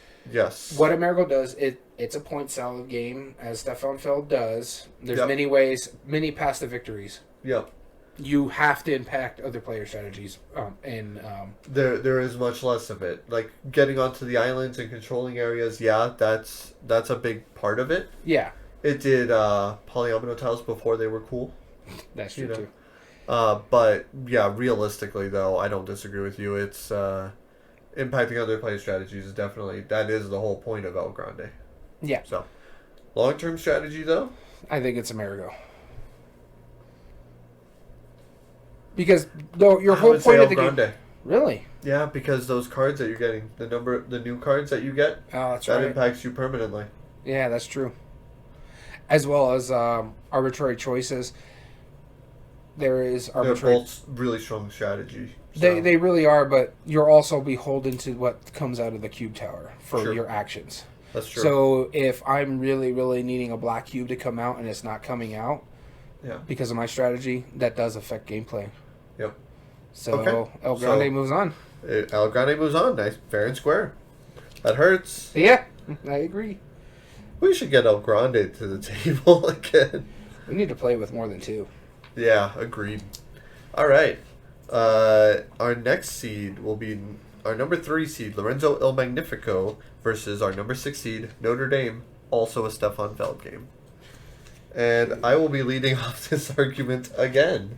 Speaker 2: what Amerigo does, it's a point salad game, as Stefan Feld does. There's many ways, many paths to victories.
Speaker 1: Yep.
Speaker 2: You have to impact other player strategies,
Speaker 1: there is much less of it. Like getting onto the islands and controlling areas. Yeah, that's a big part of it.
Speaker 2: Yeah. It
Speaker 1: did polyomino tiles before they were cool.
Speaker 2: That's true too.
Speaker 1: But yeah, realistically though, I don't disagree with you. It's impacting other player strategies is definitely, that is the whole point of El Grande.
Speaker 2: Yeah.
Speaker 1: So, long-term strategy though?
Speaker 2: I think it's Amerigo. Because your whole point of the game. Really?
Speaker 1: Yeah, because those cards that you're getting, the new cards that you get, that impacts you permanently.
Speaker 2: Yeah, that's true. As well as arbitrary choices. There is arbitrary.
Speaker 1: They're both really strong strategy.
Speaker 2: So. They really are, but you're also beholden to what comes out of the cube tower for your actions.
Speaker 1: That's true.
Speaker 2: So if I'm really, really needing a black cube to come out and it's not coming out, because of my strategy, that does affect gameplay.
Speaker 1: Yep.
Speaker 2: So El Grande moves on.
Speaker 1: El Grande moves on. Nice, fair and square. That hurts.
Speaker 2: Yeah, I agree.
Speaker 1: We should get El Grande to the table again.
Speaker 2: We need to play with more than 2.
Speaker 1: Yeah, agreed. All right. Our next seed will be our number 3 seed, Lorenzo Il Magnifico, versus our number 6 seed, Notre Dame, also a Stefan Feld game. And I will be leading off this argument again.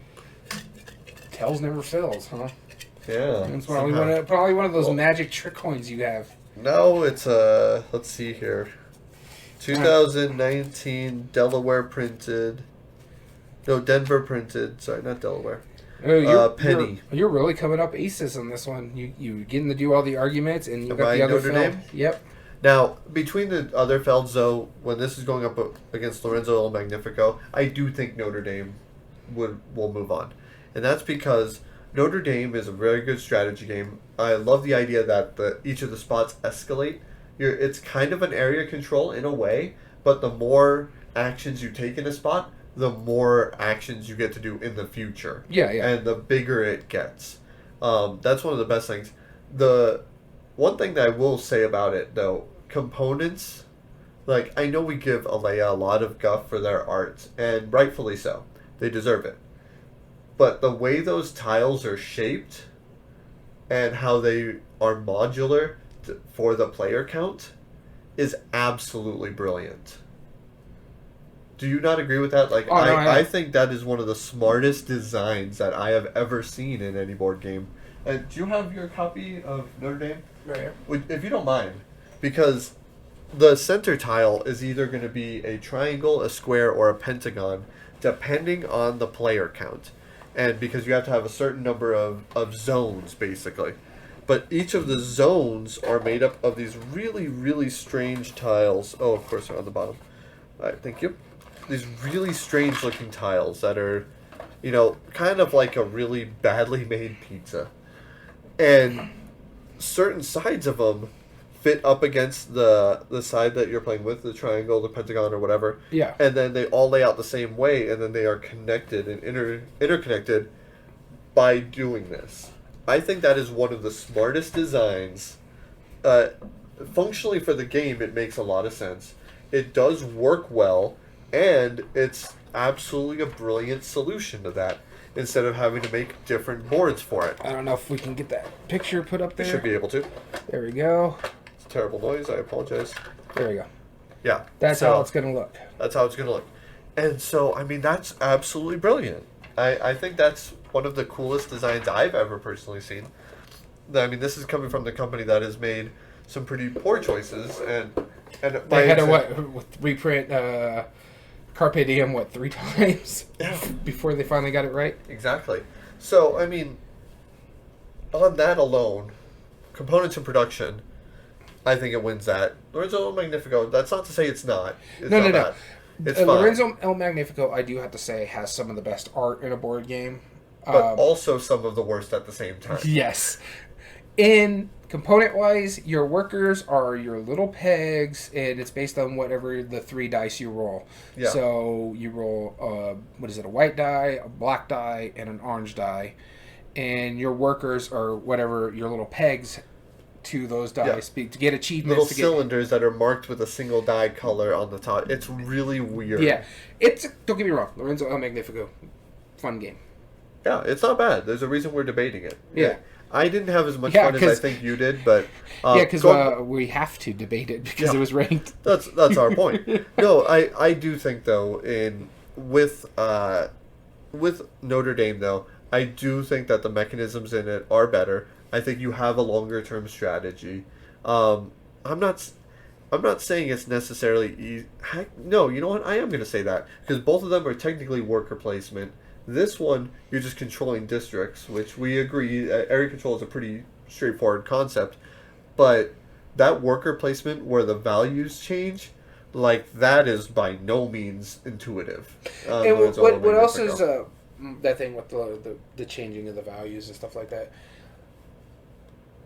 Speaker 2: Tails never fails, huh?
Speaker 1: Yeah.
Speaker 2: It's probably one of those magic trick coins you have.
Speaker 1: No, it's let's see here. 2019 Delaware printed. No, Denver printed. Sorry, not Delaware. Penny.
Speaker 2: You're really coming up aces on this one. You getting to do all the arguments, and you got the other
Speaker 1: Notre Dame?
Speaker 2: Yep.
Speaker 1: Now, between the other Felds, though, when this is going up against Lorenzo El Magnifico, I do think Notre Dame will move on. And that's because Notre Dame is a very good strategy game. I love the idea that each of the spots escalate. It's kind of an area control in a way, but the more actions you take in a spot, the more actions you get to do in the future.
Speaker 2: Yeah, yeah.
Speaker 1: And the bigger it gets. That's one of the best things. The one thing that I will say about it, though, components, like, I know we give Alea a lot of guff for their art, and rightfully so. They deserve it. But the way those tiles are shaped and how they are modular for the player count is absolutely brilliant. Do you not agree with that? Like, I think that is one of the smartest designs that I have ever seen in any board game. And do you have your copy of Notre Dame?
Speaker 2: Right here.
Speaker 1: If you don't mind. Because the center tile is either going to be a triangle, a square, or a pentagon, depending on the player count. And because you have to have a certain number of zones, basically. But each of the zones are made up of these really, really strange tiles. Oh, of course, they're on the bottom. All right, thank you. These really strange looking tiles that are, kind of like a really badly made pizza. And certain sides of them fit up against the side that you're playing with, the triangle, the pentagon, or whatever.
Speaker 2: Yeah.
Speaker 1: And then they all lay out the same way, and then they are connected and interconnected by doing this. I think that is one of the smartest designs. Functionally for the game, it makes a lot of sense. It does work well. And it's absolutely a brilliant solution to that, instead of having to make different boards for it.
Speaker 2: I don't know if we can get that picture put up there.
Speaker 1: We should be able to.
Speaker 2: There we go.
Speaker 1: It's a terrible noise. I apologize.
Speaker 2: There we go.
Speaker 1: Yeah.
Speaker 2: That's how it's going to look.
Speaker 1: That's how it's going to look. And so, that's absolutely brilliant. I think that's one of the coolest designs I've ever personally seen. This is coming from the company that has made some pretty poor choices. And
Speaker 2: they had to reprint... Carpe Diem, 3 times before they finally got it right?
Speaker 1: Exactly. So, on that alone, components and production, I think it wins that. Lorenzo El Magnifico, that's not to say it's not.
Speaker 2: No.
Speaker 1: It's fine.
Speaker 2: Lorenzo El Magnifico, I do have to say, has some of the best art in a board game.
Speaker 1: But also some of the worst at the same time.
Speaker 2: Yes. In component-wise, your workers are your little pegs, and it's based on whatever the 3 dice you roll.
Speaker 1: Yeah.
Speaker 2: So you roll, a white die, a black die, and an orange die. And your workers are whatever your little pegs to those dice to get achievements.
Speaker 1: Little cylinders that are marked with a single die color on the top. It's really weird.
Speaker 2: Yeah. Don't get me wrong, Lorenzo El Magnifico, fun game.
Speaker 1: Yeah, it's not bad. There's a reason we're debating it.
Speaker 2: Yeah.
Speaker 1: I didn't have as much fun as I think you did, but...
Speaker 2: because we have to debate it because it was ranked.
Speaker 1: That's our point. No, I do think, though, with Notre Dame, though, I do think that the mechanisms in it are better. I think you have a longer-term strategy. I'm not saying it's necessarily easy. No, you know what? I am going to say that, because both of them are technically worker placement. This one, you're just controlling districts, which we agree, area control is a pretty straightforward concept. But that worker placement where the values change, that is by no means intuitive.
Speaker 2: And what else is that thing with the changing of the values and stuff like that?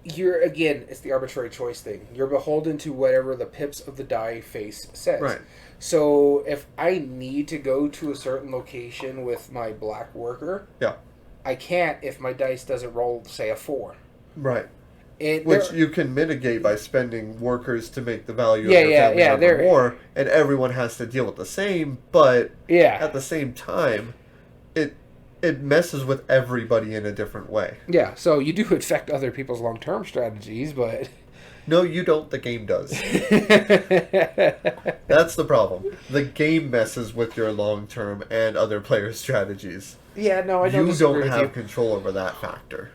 Speaker 2: It's the arbitrary choice thing. You're beholden to whatever the pips of the die face says.
Speaker 1: Right.
Speaker 2: So if I need to go to a certain location with my black worker, I can't if my dice doesn't roll, say, a 4.
Speaker 1: Right. Which you can mitigate by spending workers to make the value of your family member more, and everyone has to deal with the same, but at the same time, it messes with everybody in a different way.
Speaker 2: Yeah, so you do affect other people's long-term strategies, but...
Speaker 1: No, you don't. The game does. That's the problem. The game messes with your long-term and other players' strategies.
Speaker 2: Yeah, no, I don't disagree with you.
Speaker 1: You don't have control over that factor.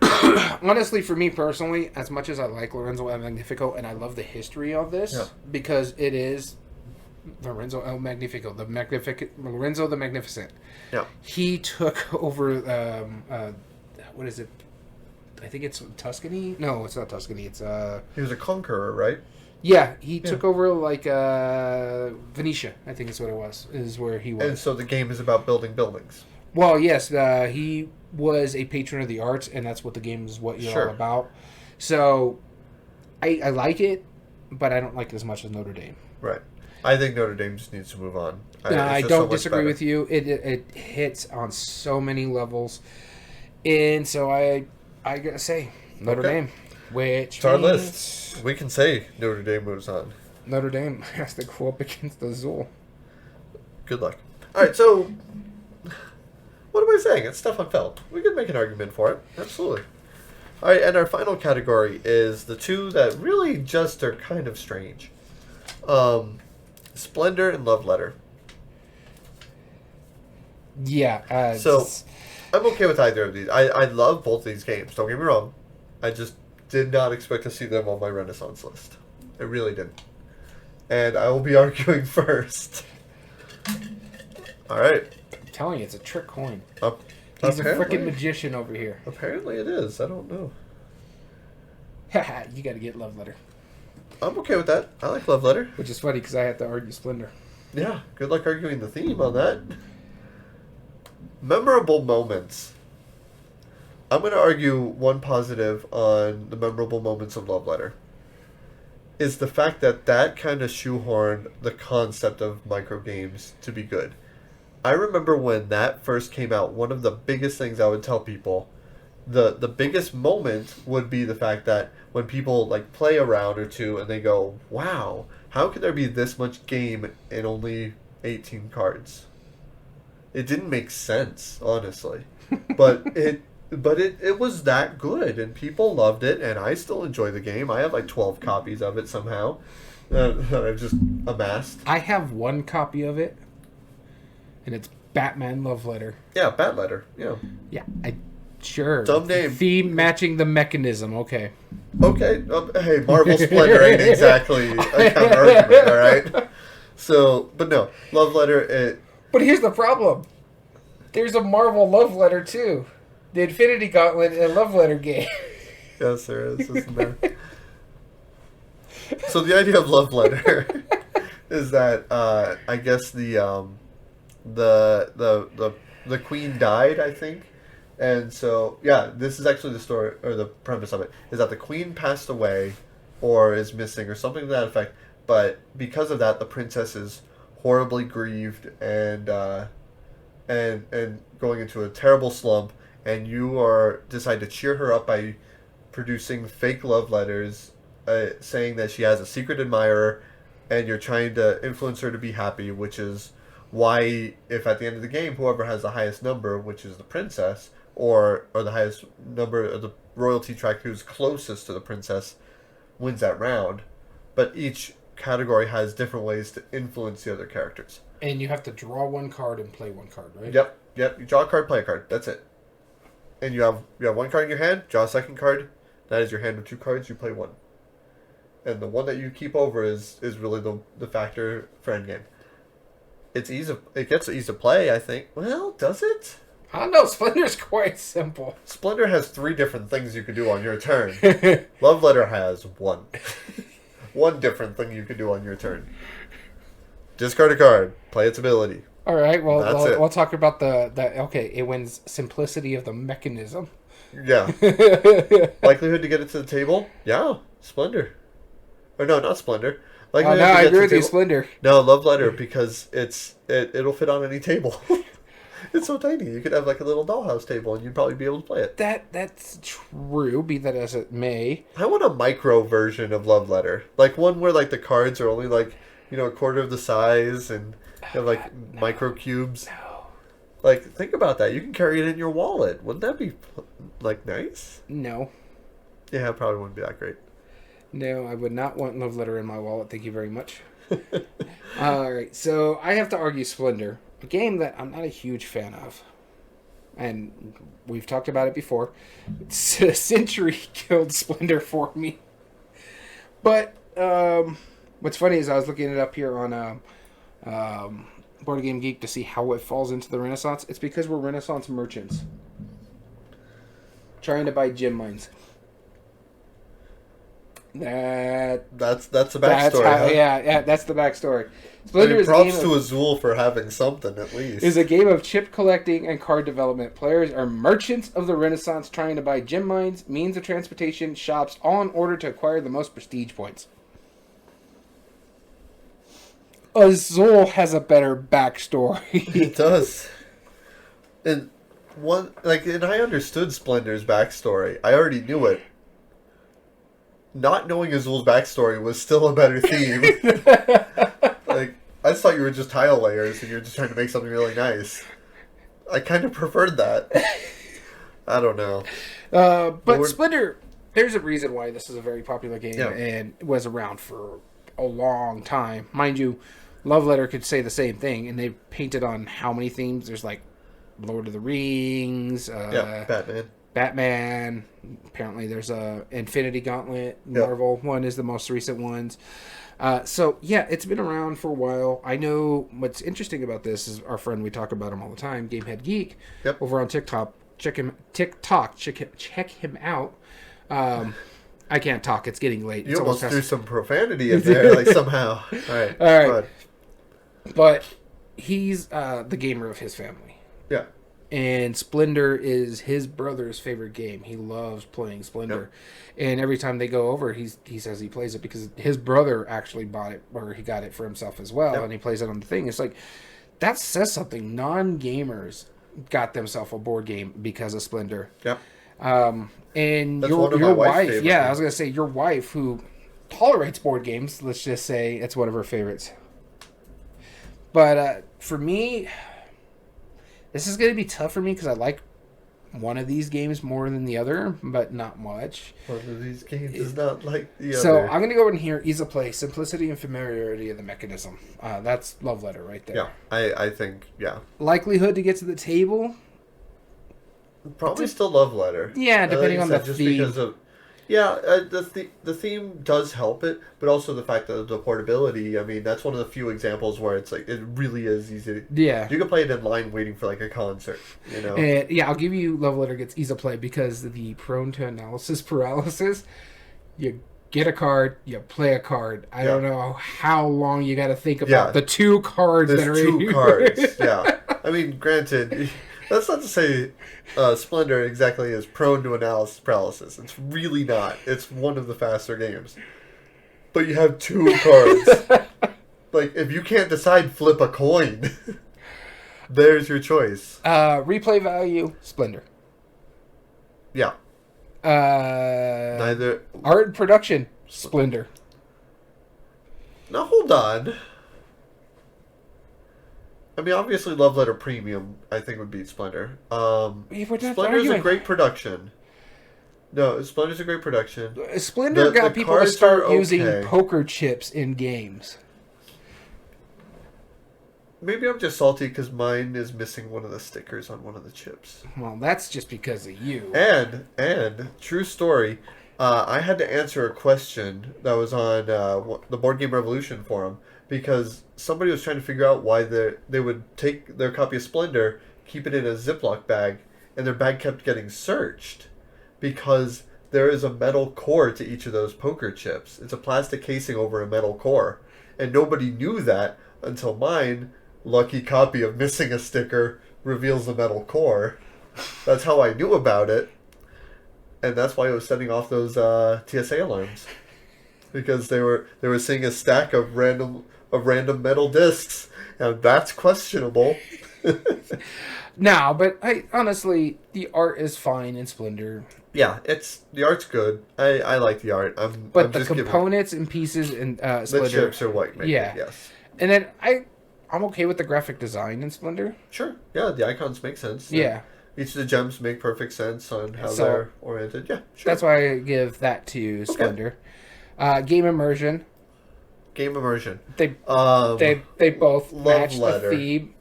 Speaker 2: Honestly, for me personally, as much as I like Lorenzo El Magnifico, and I love the history of this, because it is Lorenzo El Magnifico, Lorenzo the Magnificent.
Speaker 1: Yeah.
Speaker 2: He took over, what is it? I think it's Tuscany? No, it's not Tuscany. It's
Speaker 1: He was a conqueror, right?
Speaker 2: Yeah, he took over like Venetia, I think is what it was, is where he was.
Speaker 1: And so the game is about building buildings.
Speaker 2: Well, yes, he was a patron of the arts, and that's what the game is what you're all about. So, I like it, but I don't like it as much as Notre Dame.
Speaker 1: Right. I think Notre Dame just needs to move on.
Speaker 2: I don't disagree with you. It hits on so many levels. And so I gotta say, Notre Dame. Which
Speaker 1: it's our list. We can say Notre Dame moves on.
Speaker 2: Notre Dame has to go up against Azul.
Speaker 1: Good luck. Alright, so what am I saying? It's Stefan Feld. We could make an argument for it. Absolutely. Alright, and our final category is the two that really just are kind of strange. Splendor and Love Letter.
Speaker 2: Yeah.
Speaker 1: So, I'm okay with either of these. I love both these games. Don't get me wrong. I just did not expect to see them on my Renaissance list. I really didn't. And I will be arguing first. Alright.
Speaker 2: I'm telling you, it's a trick coin.
Speaker 1: He's
Speaker 2: a freaking magician over here.
Speaker 1: Apparently it is. I don't know.
Speaker 2: You gotta get Love Letter.
Speaker 1: I'm okay with that. I like Love Letter.
Speaker 2: Which is funny because I have to argue Splendor.
Speaker 1: Yeah, good luck arguing the theme on that. Memorable moments. I'm going to argue one positive on the memorable moments of Love Letter. Is the fact that kind of shoehorned the concept of micro games to be good. I remember when that first came out, one of the biggest things I would tell people, the biggest moment would be the fact that when people like play a round or two and they go, wow, how could there be this much game in only 18 cards? It didn't make sense, honestly. But it was that good, and people loved it, and I still enjoy the game. I have like 12 copies of it somehow that I've just amassed.
Speaker 2: I have one copy of it, and it's Batman Love Letter.
Speaker 1: Yeah, Bat Letter. Yeah.
Speaker 2: Yeah, sure.
Speaker 1: Dumb name.
Speaker 2: Theme matching the mechanism. Okay.
Speaker 1: Okay. Hey, Marvel Splendor ain't exactly a counter argument, all right? So, but no, Love Letter.
Speaker 2: But here's the problem. There's a Marvel Love Letter too. The Infinity Gauntlet and Love Letter game.
Speaker 1: Yes, there is, isn't there? So the idea of Love Letter is that I guess the queen died, I think, and so yeah, this is actually the story or the premise of it is that the queen passed away or is missing or something to that effect. But because of that, the princess is horribly grieved and going into a terrible slump. And you decide to cheer her up by producing fake love letters, saying that she has a secret admirer, and you're trying to influence her to be happy, which is why, if at the end of the game, whoever has the highest number, which is the princess, or the highest number of the royalty track who's closest to the princess, wins that round. But each category has different ways to influence the other characters.
Speaker 2: And you have to draw one card and play one card, right?
Speaker 1: Yep. You draw a card, play a card. That's it. And you have one card in your hand, draw a second card. That is your hand of two cards, you play one. And the one that you keep over is really the factor for endgame. It gets easy to play, I think. Well, does it?
Speaker 2: I don't know, Splendor's quite simple.
Speaker 1: Splendor has 3 different things you can do on your turn. Love Letter has 1. One different thing you can do on your turn. Discard a card, play its ability.
Speaker 2: All right, well, we'll talk about okay, it wins simplicity of the mechanism.
Speaker 1: Yeah. Likelihood to get it to the table? Yeah, Splendor. Or no, not Splendor.
Speaker 2: Likelihood I agree with you, Splendor.
Speaker 1: No, Love Letter, because it'll fit on any table. It's so tiny. You could have like a little dollhouse table and you'd probably be able to play it.
Speaker 2: That's true, be that as it may.
Speaker 1: I want a micro version of Love Letter. Like one where like the cards are only like, a quarter of the size and you have like micro cubes.
Speaker 2: No.
Speaker 1: Like, think about that. You can carry it in your wallet. Wouldn't that be like nice?
Speaker 2: No.
Speaker 1: Yeah, it probably wouldn't be that great.
Speaker 2: No, I would not want Love Letter in my wallet. Thank you very much. All right, so I have to argue Splendor, a game that I'm not a huge fan of. And we've talked about it before. Century killed Splendor for me. But what's funny is I was looking it up here on Board Game Geek to see how it falls into the Renaissance. It's because we're Renaissance merchants trying to buy gem mines.
Speaker 1: That's the backstory.
Speaker 2: Yeah, that's the backstory. Splendor
Speaker 1: props to Azul for having something at least.
Speaker 2: Is a game of chip collecting and card development. Players are merchants of the Renaissance trying to buy gem mines, means of transportation, shops, all in order to acquire the most prestige points. Azul has a better backstory.
Speaker 1: It does. And I understood Splendor's backstory. I already knew it. Not knowing Azul's backstory was still a better theme. I just thought you were just tile layers and you're just trying to make something really nice. I kind of preferred that. I don't know.
Speaker 2: But Splendor, there's a reason why this is a very popular game and was around for a long time. Mind you, Love Letter could say the same thing, and they painted on how many themes? There's like Lord of the Rings. Batman. Apparently there's a Infinity Gauntlet. Marvel one is the most recent ones. So yeah, it's been around for a while. I know what's interesting about this is our friend, we talk about him all the time, Gamehead Geek, over on TikTok. Check him out. I can't talk. It's getting late.
Speaker 1: You almost threw some profanity in there, somehow. All right.
Speaker 2: But he's the gamer of his family.
Speaker 1: Yeah.
Speaker 2: And Splendor is his brother's favorite game. He loves playing Splendor. And every time they go over, he says he plays it because his brother actually bought it, or he got it for himself as well, and he plays it on the thing. It's like, that says something. Non-gamers got themselves a board game because of Splendor.
Speaker 1: Yep.
Speaker 2: And
Speaker 1: that's
Speaker 2: your wife, I was going to say, your wife, who tolerates board games, let's just say it's one of her favorites. But for me, this is going to be tough for me because I like one of these games more than the other, but not much.
Speaker 1: One of these games is not like the other.
Speaker 2: So I'm going to go in here, ease of play, simplicity and familiarity of the mechanism. That's Love Letter right there.
Speaker 1: Yeah, I think,
Speaker 2: Likelihood to get to the table?
Speaker 1: Probably still Love Letter.
Speaker 2: Yeah, depending on the theme.
Speaker 1: Because of, the theme does help it, but also the fact that the portability, I mean, that's one of the few examples where it's like, it really is easy.
Speaker 2: Yeah.
Speaker 1: You can play it in line waiting for like a concert, you know?
Speaker 2: I'll give you Love Letter gets ease of play because the prone to analysis paralysis, you get a card, you play a card. I don't know how long you got to think about the two cards that are in here.
Speaker 1: Cards, I mean, granted, that's not to say Splendor exactly is prone to analysis paralysis. It's really not. It's one of the faster games. But you have two cards. Like, if you can't decide, flip a coin. There's your choice.
Speaker 2: Replay value, Splendor.
Speaker 1: Yeah. Neither.
Speaker 2: Art and production, Splendor.
Speaker 1: Now, hold on. I mean, obviously, Love Letter Premium, I think, would beat Splendor. Splendor's a great production. No, Splendor's a great production.
Speaker 2: Splendor got people to start using poker chips in games.
Speaker 1: Maybe I'm just salty because mine is missing one of the stickers on one of the chips.
Speaker 2: Well, that's just because of you.
Speaker 1: And true story, I had to answer a question that was on the Board Game Revolution forum because somebody was trying to figure out why they would take their copy of Splendor, keep it in a Ziploc bag, and their bag kept getting searched because there is a metal core to each of those poker chips. It's a plastic casing over a metal core. And nobody knew that until mine, lucky copy of missing a sticker, reveals the metal core. That's how I knew about it. And that's why it was setting off those TSA alarms. Because they were seeing a stack of random metal discs, and that's questionable.
Speaker 2: No, but honestly, the art is fine in Splendor.
Speaker 1: Yeah, the art's good. I like the art.
Speaker 2: But the components and pieces in Splendor,
Speaker 1: the chips are what make it, yes.
Speaker 2: And then I'm okay with the graphic design in Splendor.
Speaker 1: Sure. Yeah, the icons make sense.
Speaker 2: Yeah.
Speaker 1: Each of the gems make perfect sense on how they're oriented. Yeah, sure.
Speaker 2: That's why I give that to Splendor. Game Immersion.
Speaker 1: Game Immersion.
Speaker 2: They both
Speaker 1: Love
Speaker 2: match
Speaker 1: Letter.
Speaker 2: the theme.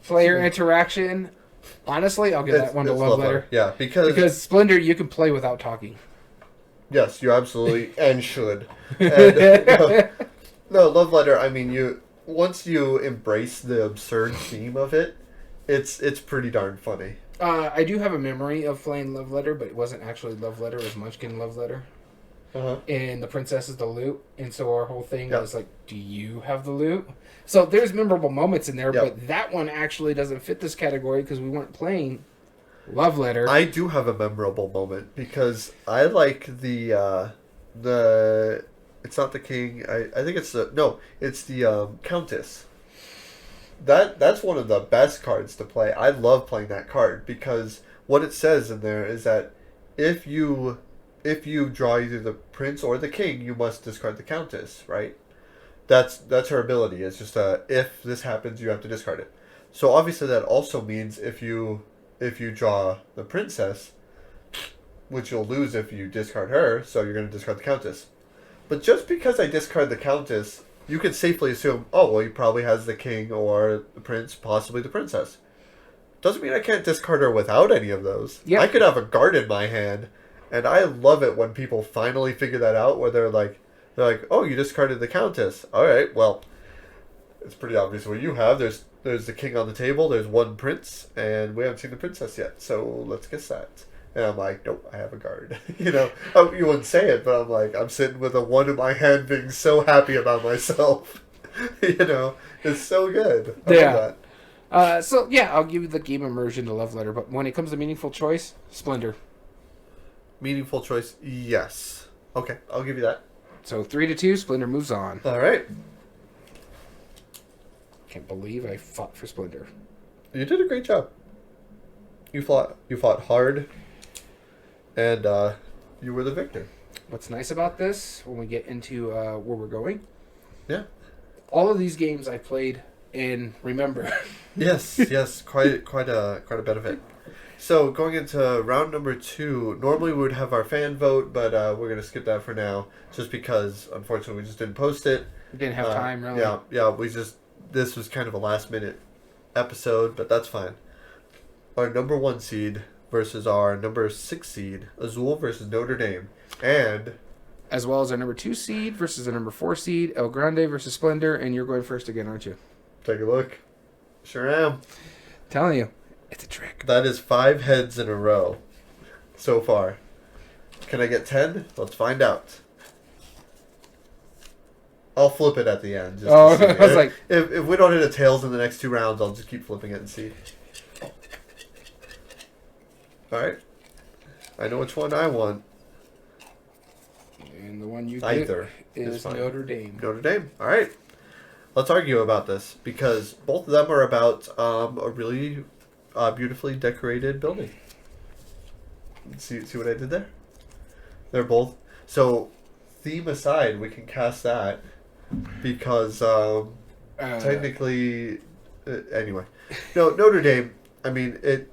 Speaker 2: Player interaction. Honestly, I'll give that one to Love Letter.
Speaker 1: Yeah,
Speaker 2: because Splendor you can play without talking.
Speaker 1: Yes, you absolutely and should. And, no, Love Letter. I mean, once you embrace the absurd theme of it, it's pretty darn funny.
Speaker 2: I do have a memory of playing Love Letter, but it wasn't actually Love Letter. It was Munchkin Love Letter. And the princess is the loot, and so our whole thing was like, do you have the loot? So there's memorable moments in there, but that one actually doesn't fit this category because we weren't playing Love Letter.
Speaker 1: I do have a memorable moment because I like the it's not the king. I think it's the countess. That's one of the best cards to play. I love playing that card because what it says in there is that if you draw either the prince or the king, you must discard the countess, right? That's her ability. It's just if this happens, you have to discard it. So obviously that also means if you draw the princess, which you'll lose if you discard her, so you're going to discard the countess. But just because I discard the countess, you can safely assume, oh, well, he probably has the king or the prince, possibly the princess. Doesn't mean I can't discard her without any of those.
Speaker 2: Yep.
Speaker 1: I could have a guard in my hand, and I love it when people finally figure that out, where they're like, oh, you discarded the countess. All right, well, it's pretty obvious what you have. There's the king on the table, there's one prince, and we haven't seen the princess yet, so let's guess that. And I'm like, nope, I have a guard. You wouldn't say it, but I'm like, I'm sitting with a 1 in my hand being so happy about myself. It's so good. I love
Speaker 2: that. So, yeah, I'll give you the Game Immersion to Love Letter, but when it comes to meaningful choice, Splendor.
Speaker 1: Meaningful choice, yes. Okay, I'll give you that.
Speaker 2: So 3-2, Splendor moves on.
Speaker 1: All right.
Speaker 2: Can't believe I fought for Splendor.
Speaker 1: You did a great job. You fought hard, and you were the victor.
Speaker 2: What's nice about this, when we get into where we're going,
Speaker 1: yeah,
Speaker 2: all of these games I played and remember.
Speaker 1: yes, quite a bit of it. So going into round number 2, normally we would have our fan vote, but we're gonna skip that for now, just because unfortunately we just didn't post it.
Speaker 2: We didn't have time, really.
Speaker 1: Yeah. This was kind of a last minute episode, but that's fine. Our number 1 seed versus our number 6 seed, Azul versus Notre Dame, and
Speaker 2: as well as our number 2 seed versus our number 4 seed, El Grande versus Splendor, and you're going first again, aren't you?
Speaker 1: Take a look. Sure am.
Speaker 2: Telling you, it's a trick.
Speaker 1: That is 5 heads in a row so far. Can I get 10? Let's find out. I'll flip it at the end. Just
Speaker 2: I was like,
Speaker 1: if we don't hit a tails in the next 2 rounds, I'll just keep flipping it and see. All right. I know which one I want.
Speaker 2: And the one you
Speaker 1: Either
Speaker 2: get is Notre Dame.
Speaker 1: Notre Dame. All right. Let's argue about this because both of them are about a really beautifully decorated building. See what I did there? They're both. So, theme aside, we can cast that because technically, anyway. No, Notre Dame. I mean, it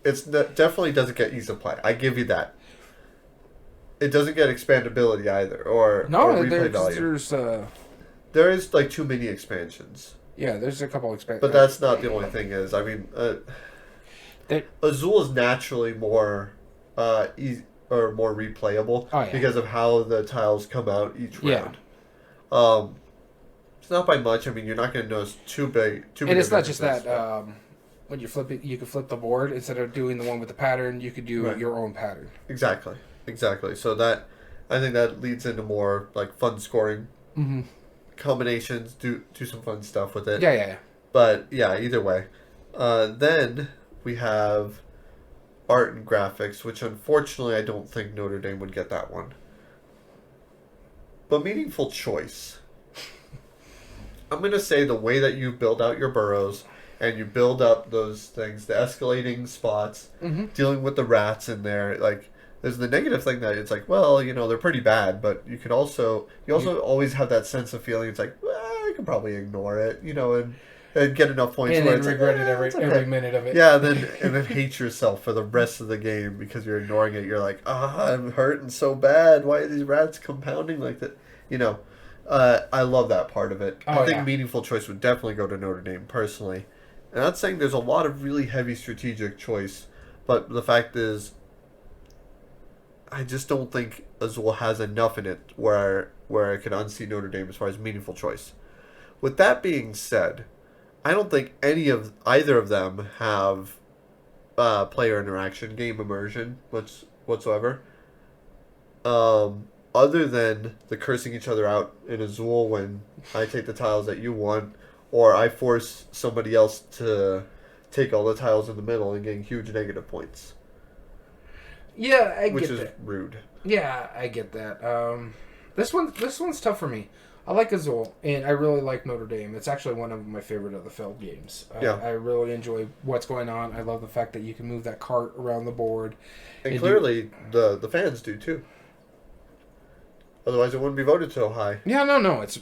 Speaker 1: definitely doesn't get ease of play. I give you that. It doesn't get expandability either, or replay value. There is like too many expansions.
Speaker 2: Yeah, there's a couple expansions.
Speaker 1: But that's not the only thing. I mean, Azul is naturally more easy or more replayable because of how the tiles come out each round. It's not by much. I mean, you're not going to notice too big.
Speaker 2: And it's not just that. When you flip it, you can flip the board instead of doing the one with the pattern. You could do your own pattern.
Speaker 1: Exactly. So that I think that leads into more like fun scoring combinations. Do some fun stuff with it.
Speaker 2: Yeah.
Speaker 1: But yeah, either way. Then we have art and graphics, which unfortunately I don't think Notre Dame would get that one. But meaningful choice. I'm going to say the way that you build out your burrows and you build up those things, the escalating spots, dealing with the rats in there, like there's the negative thing that it's like, well, they're pretty bad, but you also always have that sense of feeling it's like, well, I can probably ignore it, and and get enough points
Speaker 2: and
Speaker 1: where
Speaker 2: then
Speaker 1: it's
Speaker 2: regret it
Speaker 1: it's
Speaker 2: every minute of it.
Speaker 1: Yeah, and then hate yourself for the rest of the game because you're ignoring it. You're like, I'm hurting so bad. Why are these rats compounding like that? You know, I love that part of it. I think meaningful choice would definitely go to Notre Dame personally. And I'm not saying there's a lot of really heavy strategic choice, but the fact is, I just don't think Azul has enough in it where I could unseat Notre Dame as far as meaningful choice. With that being said, I don't think either of them have player interaction, game immersion, whatsoever. Other than the cursing each other out in Azul when I take the tiles that you want, or I force somebody else to take all the tiles in the middle and getting huge negative points.
Speaker 2: Yeah, I get that.
Speaker 1: Which is rude.
Speaker 2: Yeah, I get that. This one's tough for me. I like Azul, and I really like Notre Dame. It's actually one of my favorite of the Feld games. I really enjoy what's going on. I love the fact that you can move that cart around the board.
Speaker 1: And clearly, the fans do, too. Otherwise, it wouldn't be voted so high.
Speaker 2: Yeah, no. It's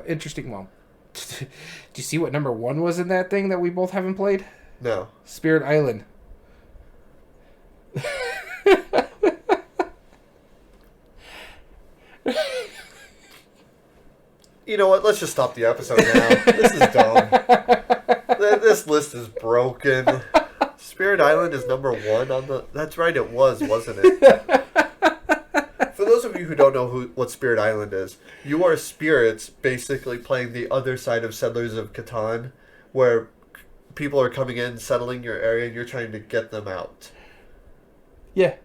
Speaker 2: interesting. Well, do you see what number 1 was in that thing that we both haven't played?
Speaker 1: No.
Speaker 2: Spirit Island.
Speaker 1: You know what? Let's just stop the episode now. This is dumb. This list is broken. Spirit Island is number 1 on the... That's right, it was, wasn't it? For those of you who don't know what Spirit Island is, you are spirits basically playing the other side of Settlers of Catan, where people are coming in, settling your area, and you're trying to get them out.
Speaker 2: Yeah.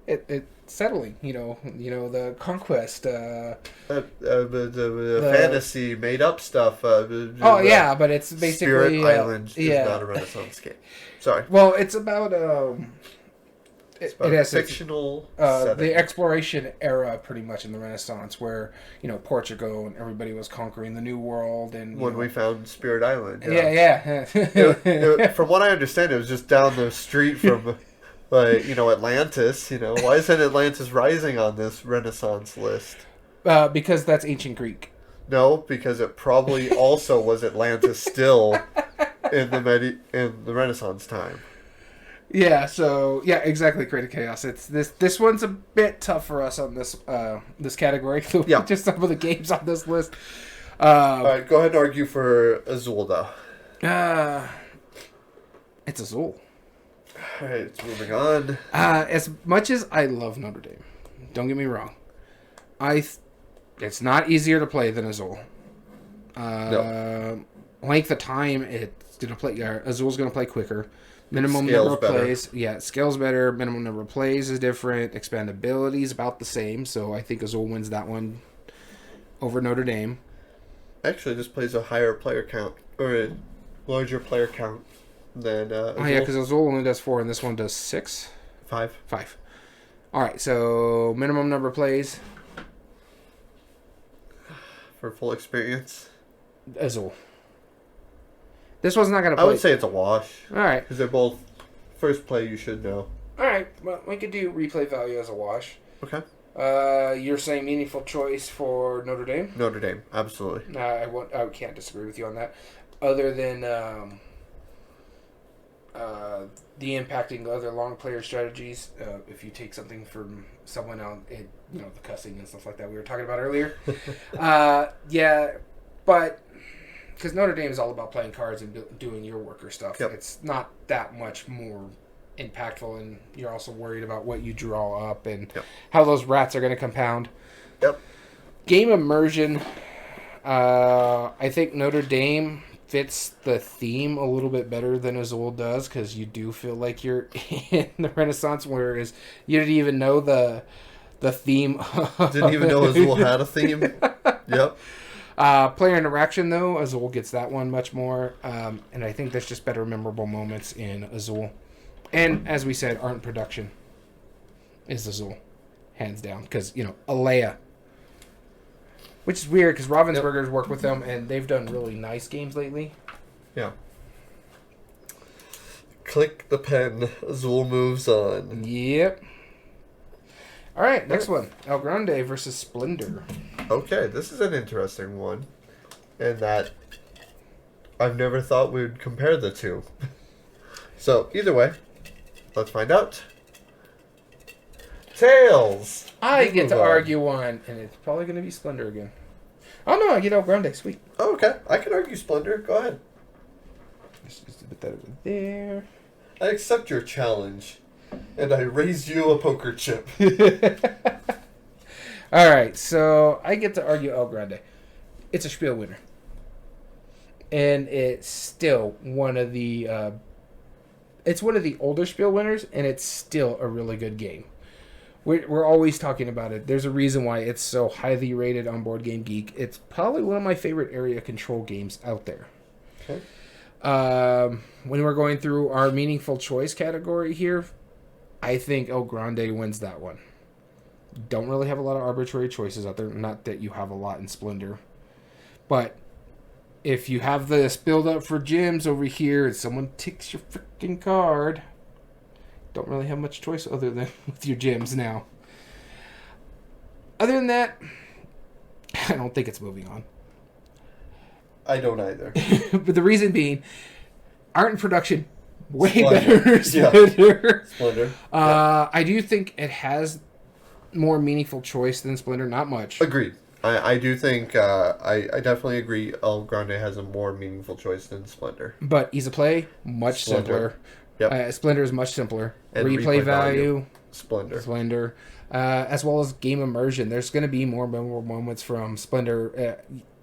Speaker 2: It's settling, you know the conquest.
Speaker 1: The fantasy, made up stuff.
Speaker 2: But it's basically
Speaker 1: Spirit Island is not a Renaissance game. Sorry.
Speaker 2: Well, it's about
Speaker 1: it has fictional
Speaker 2: the exploration era, pretty much in the Renaissance, where Portugal and everybody was conquering the New World, and
Speaker 1: when we found Spirit Island.
Speaker 2: Yeah.
Speaker 1: From what I understand, it was just down the street from. Atlantis, why isn't Atlantis rising on this Renaissance list?
Speaker 2: Because that's ancient Greek.
Speaker 1: No, because it probably also was Atlantis still in the Renaissance time.
Speaker 2: Yeah, so exactly, Creative Chaos. It's this one's a bit tough for us on this category.
Speaker 1: Yeah.
Speaker 2: Just some of the games on this list.
Speaker 1: All right, go ahead and argue for Azul, though.
Speaker 2: It's Azul.
Speaker 1: All right, it's moving on.
Speaker 2: As much as I love Notre Dame, don't get me wrong, it's not easier to play than Azul.
Speaker 1: No.
Speaker 2: Length of time, it's gonna play. Azul's gonna play quicker. Minimum
Speaker 1: Scale's
Speaker 2: number of
Speaker 1: better.
Speaker 2: plays. Yeah, scale's better. Minimum number of plays is different. Expandability is about the same. So I think Azul wins that one over Notre Dame.
Speaker 1: Actually, this plays a higher player count or a larger player count than Azul.
Speaker 2: Oh yeah, because Azul only does 4 and this one does 6.
Speaker 1: 5.
Speaker 2: 5. All right, so minimum number of plays.
Speaker 1: For full experience.
Speaker 2: Azul. This one's not going to play.
Speaker 1: I would say it's a wash.
Speaker 2: All right.
Speaker 1: Because they're both first play you should know.
Speaker 2: All right. Well, we could do replay value as a wash.
Speaker 1: Okay.
Speaker 2: You're saying meaningful choice for Notre Dame?
Speaker 1: Notre Dame, absolutely.
Speaker 2: I can't disagree with you on that. Other than the impacting other long player strategies, if you take something from someone else, the cussing and stuff like that we were talking about earlier. But because Notre Dame is all about playing cards and doing your worker stuff.
Speaker 1: Yep.
Speaker 2: It's not that much more impactful, and you're also worried about what you draw up and how those rats are going to compound.
Speaker 1: Yep. Game
Speaker 2: immersion. I think Notre Dame fits the theme a little bit better than Azul does, because you do feel like you're in the Renaissance, whereas you didn't even know the theme.
Speaker 1: Didn't even know Azul had a theme. Yep.
Speaker 2: Player interaction, though, Azul gets that one much more, and I think there's just better memorable moments in Azul. And as we said, art and production is Azul, hands down, because Alea, which is weird because Ravensburger's worked with them and they've done really nice games lately.
Speaker 1: Yeah. Click the pen. Azul moves on.
Speaker 2: Yep. All right, next one. El Grande versus Splendor.
Speaker 1: Okay, this is an interesting one. And that I've never thought we'd compare the two. So, either way, let's find out. Tails!
Speaker 2: I get to argue one, and it's probably going to be Splendor again. Oh, no, I get El Grande. Sweet.
Speaker 1: Oh, okay. I can argue Splendor. Go ahead.
Speaker 2: Just put that over there.
Speaker 1: I accept your challenge, and I raise you a poker chip.
Speaker 2: All right, so I get to argue El Grande. It's a Spiel winner. And it's still one of the... it's one of the older Spiel winners, and it's still a really good game. We're always talking about it. There's a reason why it's so highly rated on Board Game Geek. It's probably one of my favorite area control games out there.
Speaker 1: Okay.
Speaker 2: When we're going through our meaningful choice category here, I think El Grande wins that one. Don't really have a lot of arbitrary choices out there. Not that you have a lot in Splendor. But if you have this build up for gems over here and someone takes your freaking card, don't really have much choice other than with your gems now. Other than that, I don't think it's moving on.
Speaker 1: I don't either.
Speaker 2: But the reason being, art and production, way
Speaker 1: Splendor.
Speaker 2: better. Splendor.
Speaker 1: Yeah. Splendor.
Speaker 2: I do think it has more meaningful choice than Splendor. Not much.
Speaker 1: Agreed. I do think, I definitely agree El Grande has a more meaningful choice than Splendor.
Speaker 2: But ease of play, much simpler.
Speaker 1: Yep.
Speaker 2: Splendor is much simpler.
Speaker 1: And
Speaker 2: replay value,
Speaker 1: Splendor.
Speaker 2: as well as game immersion. There's going to be more memorable moments from Splendor.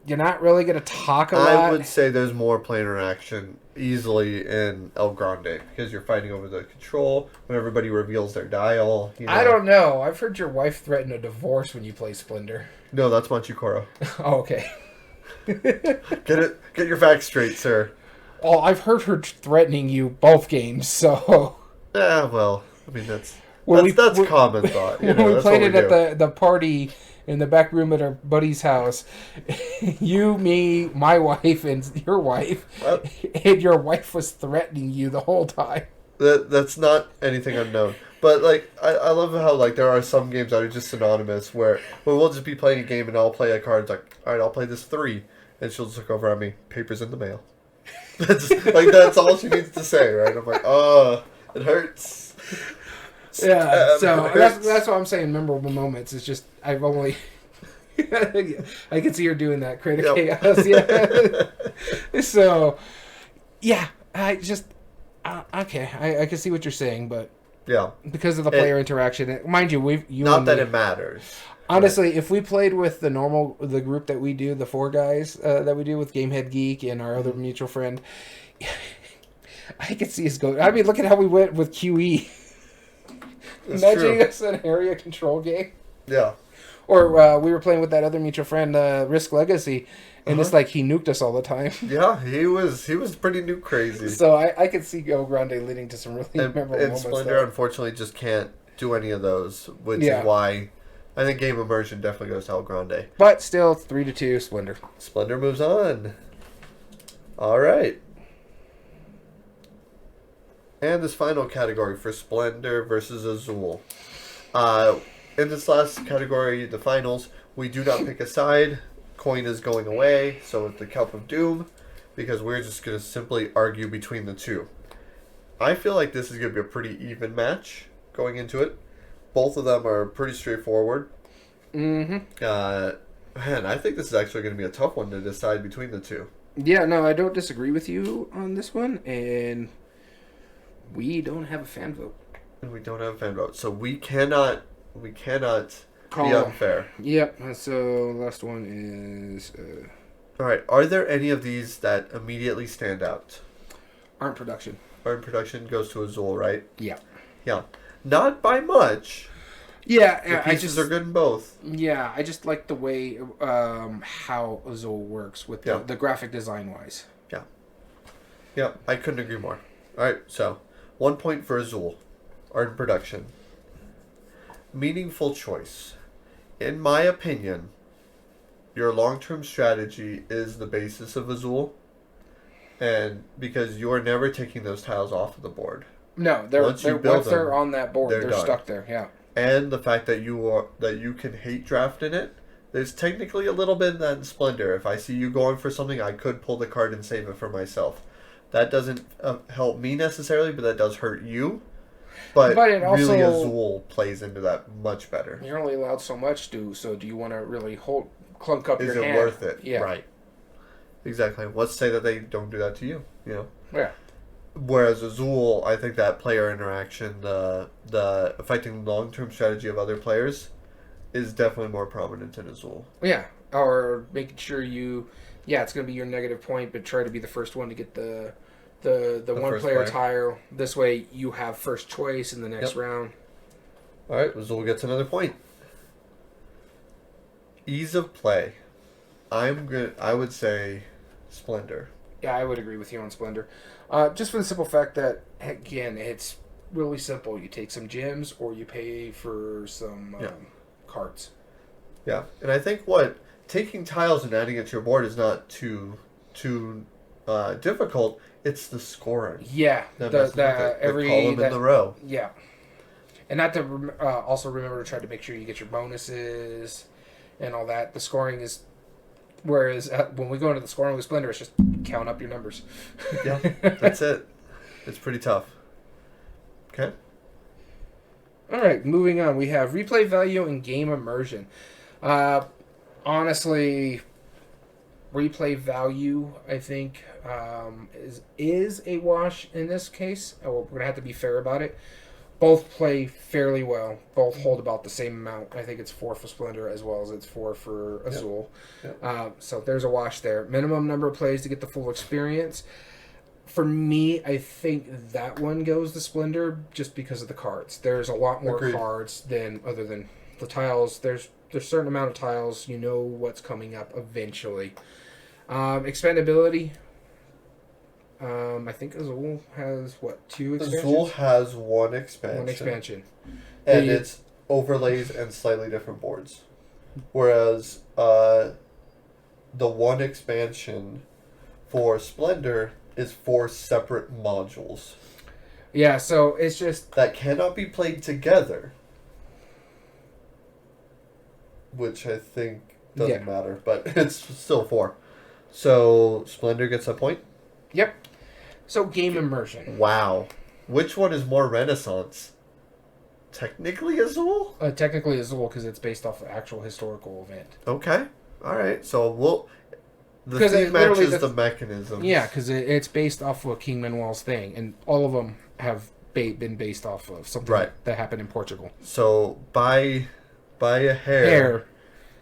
Speaker 2: You're not really going to talk a lot.
Speaker 1: I would say there's more play interaction easily in El Grande because you're fighting over the control when everybody reveals their dial. You know.
Speaker 2: I don't know. I've heard your wife threaten a divorce when you play Splendor.
Speaker 1: No, that's Manchukuoro.
Speaker 2: Oh, okay.
Speaker 1: Get your facts straight, sir.
Speaker 2: Oh, I've heard her threatening you both games, so...
Speaker 1: Yeah, well, I mean, that's common thought.
Speaker 2: When we played it at the party in the back room at our buddy's house, you, me, my wife, and your wife, and your wife was threatening you the whole time.
Speaker 1: That's not anything unknown. But, like, I love how, like, there are some games that are just synonymous where we'll just be playing a game and I'll play a card. It's like, all right, I'll play this 3. And she'll just look over at me. Papers in the mail. That's all she needs to say, right? I'm like, oh, it hurts.
Speaker 2: Yeah, so that's what I'm saying. Memorable moments. It's just I've only I can see her doing that. Create a chaos. Yeah. So yeah, I just okay. I can see what you're saying, but
Speaker 1: yeah,
Speaker 2: because of the player interaction, mind you,
Speaker 1: it matters.
Speaker 2: Honestly, right. If we played with the group that we do, the 4 guys that we do with Gamehead Geek and our other mutual friend, I could see us go. I mean, look at how we went with QE. Imagine us an area control game.
Speaker 1: Yeah.
Speaker 2: Or we were playing with that other mutual friend, Risk Legacy, and it's like he nuked us all the time.
Speaker 1: Yeah, he was pretty nuke crazy.
Speaker 2: So I could see El Grande leading to some really memorable moments.
Speaker 1: And Splendor, unfortunately, just can't do any of those, which is why I think game immersion definitely goes to El Grande.
Speaker 2: But still, 3-2, Splendor.
Speaker 1: Splendor moves on. All right. And this final category for Splendor versus Azul. In this last category, the finals, we do not pick a side. Coin is going away, so it's the Cup of Doom, because we're just going to simply argue between the two. I feel like this is going to be a pretty even match going into it. Both of them are pretty straightforward.
Speaker 2: Mm-hmm.
Speaker 1: Man, I think this is actually going to be a tough one to decide between the two.
Speaker 2: Yeah, no, I don't disagree with you on this one, and we don't have a fan vote.
Speaker 1: And we don't have a fan vote, so we cannot be unfair.
Speaker 2: Yep, so last one is...
Speaker 1: Alright, are there any of these that immediately stand out?
Speaker 2: Art production.
Speaker 1: Art production goes to Azul, right?
Speaker 2: Yeah.
Speaker 1: Yeah. Not by much.
Speaker 2: Yeah,
Speaker 1: the pieces are good in both.
Speaker 2: Yeah, I just like the way how Azul works with the graphic design wise.
Speaker 1: Yeah. Yeah, I couldn't agree more. Alright, so 1 point for Azul. Art and production. Meaningful choice. In my opinion, your long-term strategy is the basis of Azul, and because you're never taking those tiles off of the board.
Speaker 2: No, once they're on that board, they're stuck there. Yeah.
Speaker 1: And the fact that you can hate draft in it There's technically a little bit of that in Splendor. If I see you going for something, I could pull the card and save it for myself. That doesn't help me necessarily, but that does hurt you. But it also, really, Azul plays into that much better.
Speaker 2: You're only allowed so much, so do you want to really clunk up your hand?
Speaker 1: Is it worth it?
Speaker 2: Yeah.
Speaker 1: Right. Exactly. Let's say that they don't do that to you, you know?
Speaker 2: Yeah.
Speaker 1: Whereas Azul, I think that player interaction, the affecting long-term strategy of other players, is definitely more prominent in Azul.
Speaker 2: Yeah. Or making sure it's going to be your negative point, but try to be the first one to get the one-player tile. This way you have first choice in the next round.
Speaker 1: All right, Azul gets another point. Ease of play. I would say Splendor.
Speaker 2: Yeah, I would agree with you on Splendor. Just for the simple fact that, again, it's really simple. You take some gems or you pay for some cards.
Speaker 1: Yeah, and I think taking tiles and adding it to your board is not too difficult. It's the scoring.
Speaker 2: Yeah,
Speaker 1: the column in the row.
Speaker 2: Yeah, and not to also remember to try to make sure you get your bonuses and all that. The scoring is, whereas when we go into the scoring with Splendor, it's just count up your numbers.
Speaker 1: Yeah, that's it. It's pretty tough. Okay.
Speaker 2: All right, moving on. We have replay value and game immersion. Honestly, replay value, I think, is a wash in this case. We're going to have to be fair about it. Both play fairly well. Both hold about the same amount. I think it's 4 for Splendor as well as it's 4 for Azul. Yep. So there's a wash there. Minimum number of plays to get the full experience. For me, I think that one goes to Splendor just because of the cards. There's a lot more cards other than the tiles. There's a certain amount of tiles. You know what's coming up eventually. Expandability. I think Azul has, 2 expansions?
Speaker 1: Azul has 1 expansion.
Speaker 2: 1 expansion.
Speaker 1: And it's overlays and slightly different boards. Whereas the 1 expansion for Splendor is 4 separate modules.
Speaker 2: Yeah, so it's just...
Speaker 1: that cannot be played together. Which I think doesn't matter, but it's still 4. So Splendor gets a point?
Speaker 2: Yep. So game immersion.
Speaker 1: Wow. Which one is more Renaissance? Technically Azul?
Speaker 2: Technically Azul, because it's based off an actual historical event.
Speaker 1: Okay. All right. So the theme matches the mechanism.
Speaker 2: Yeah, because it's based off of King Manuel's thing, and all of them have been based off of something that happened in Portugal.
Speaker 1: So by a hair,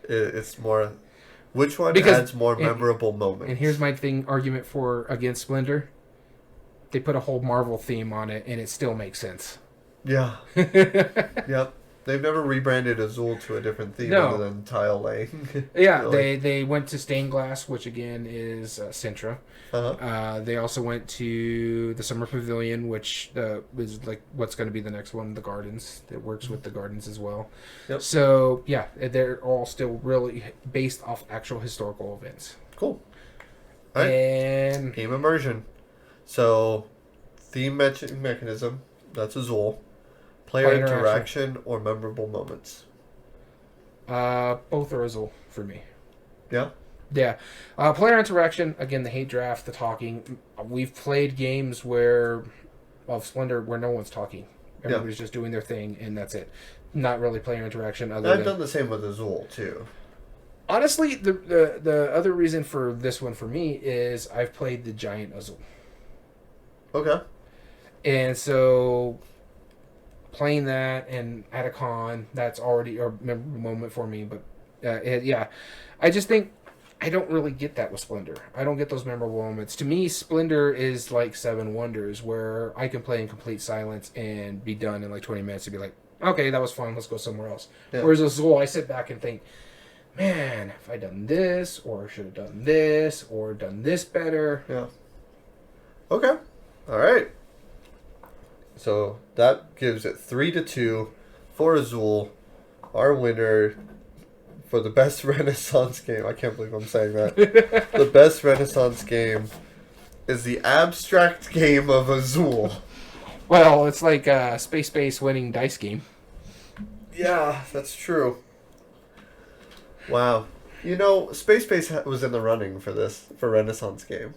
Speaker 1: it's more... Which one adds more memorable moments?
Speaker 2: And here's my argument against Splendor. They put a whole Marvel theme on it, and it still makes sense.
Speaker 1: Yeah. Yep. They've never rebranded Azul to a different theme other than tile laying.
Speaker 2: Yeah, really. They went to stained glass, which again is Sintra. Uh-huh. They also went to the Summer Pavilion, which is like what's going to be the next one, the Gardens. That works with the Gardens as well. Yep. So, yeah, they're all still really based off actual historical events.
Speaker 1: Cool. All right. And game immersion. So, theme matching mechanism, that's Azul. Player interaction or memorable moments?
Speaker 2: Both are Azul for me.
Speaker 1: Yeah?
Speaker 2: Yeah. Player interaction, again, the hate draft, the talking. We've played games of Splendor where no one's talking. Everybody's just doing their thing, and that's it. Not really player interaction.
Speaker 1: I've done the same with Azul, too.
Speaker 2: Honestly, the other reason for this one for me is I've played the Giant Azul.
Speaker 1: Okay.
Speaker 2: And so... playing that and at a con, that's already a memorable moment for me. But I just think I don't really get that with Splendor. I don't get those memorable moments. To me, Splendor is like Seven Wonders, where I can play in complete silence and be done in like 20 minutes and be like, okay, that was fun, let's go somewhere else. Yeah. Whereas Azul, I sit back and think, man, have I done this, or should have done this, or done this better?
Speaker 1: Yeah. Okay. All right. So that gives it 3-2 for Azul. Our winner for the best Renaissance game. I can't believe I'm saying that. The best Renaissance game is the abstract game of Azul.
Speaker 2: Well, it's like a space-based winning dice game.
Speaker 1: Yeah, that's true. Wow. You know, Space Base was in the running for this, for Renaissance game.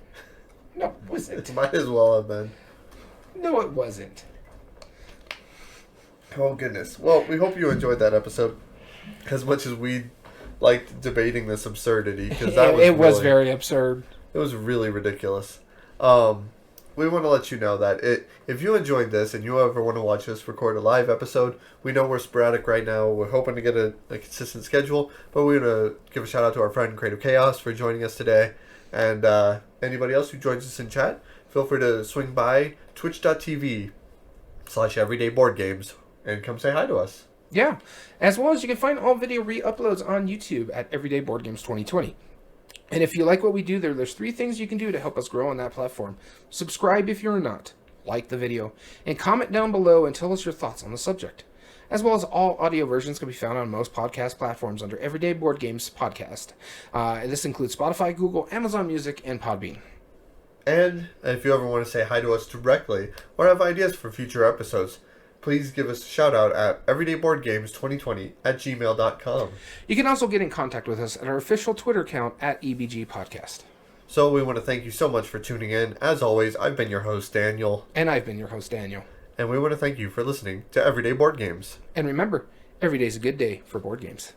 Speaker 2: No, it wasn't.
Speaker 1: It might as well have been.
Speaker 2: No, it wasn't.
Speaker 1: Oh, goodness. Well, we hope you enjoyed that episode as much as we liked debating this absurdity. Because
Speaker 2: it was very absurd.
Speaker 1: It was really ridiculous. We want to let you know that if you enjoyed this and you ever want to watch us record a live episode, we know we're sporadic right now. We're hoping to get a consistent schedule, but we want to give a shout out to our friend Creative Chaos for joining us today. And anybody else who joins us in chat, feel free to swing by twitch.tv/everydayboardgames and come say hi to us.
Speaker 2: Yeah. As well as you can find all video re-uploads on YouTube at Everyday Board Games 2020. And if you like what we do there's 3 things you can do to help us grow on that platform. Subscribe if you're not, like the video, and comment down below and tell us your thoughts on the subject. As well as all audio versions can be found on most podcast platforms under Everyday Board Games Podcast. This includes Spotify, Google, Amazon Music, and Podbean.
Speaker 1: And if you ever want to say hi to us directly or have ideas for future episodes, please give us a shout out at everydayboardgames2020@gmail.com.
Speaker 2: You can also get in contact with us at our official Twitter account at EBG Podcast.
Speaker 1: So we want to thank you so much for tuning in. As always, I've been your host, Daniel.
Speaker 2: And I've been your host, Daniel.
Speaker 1: And we want to thank you for listening to Everyday Board Games.
Speaker 2: And remember, every day's a good day for board games.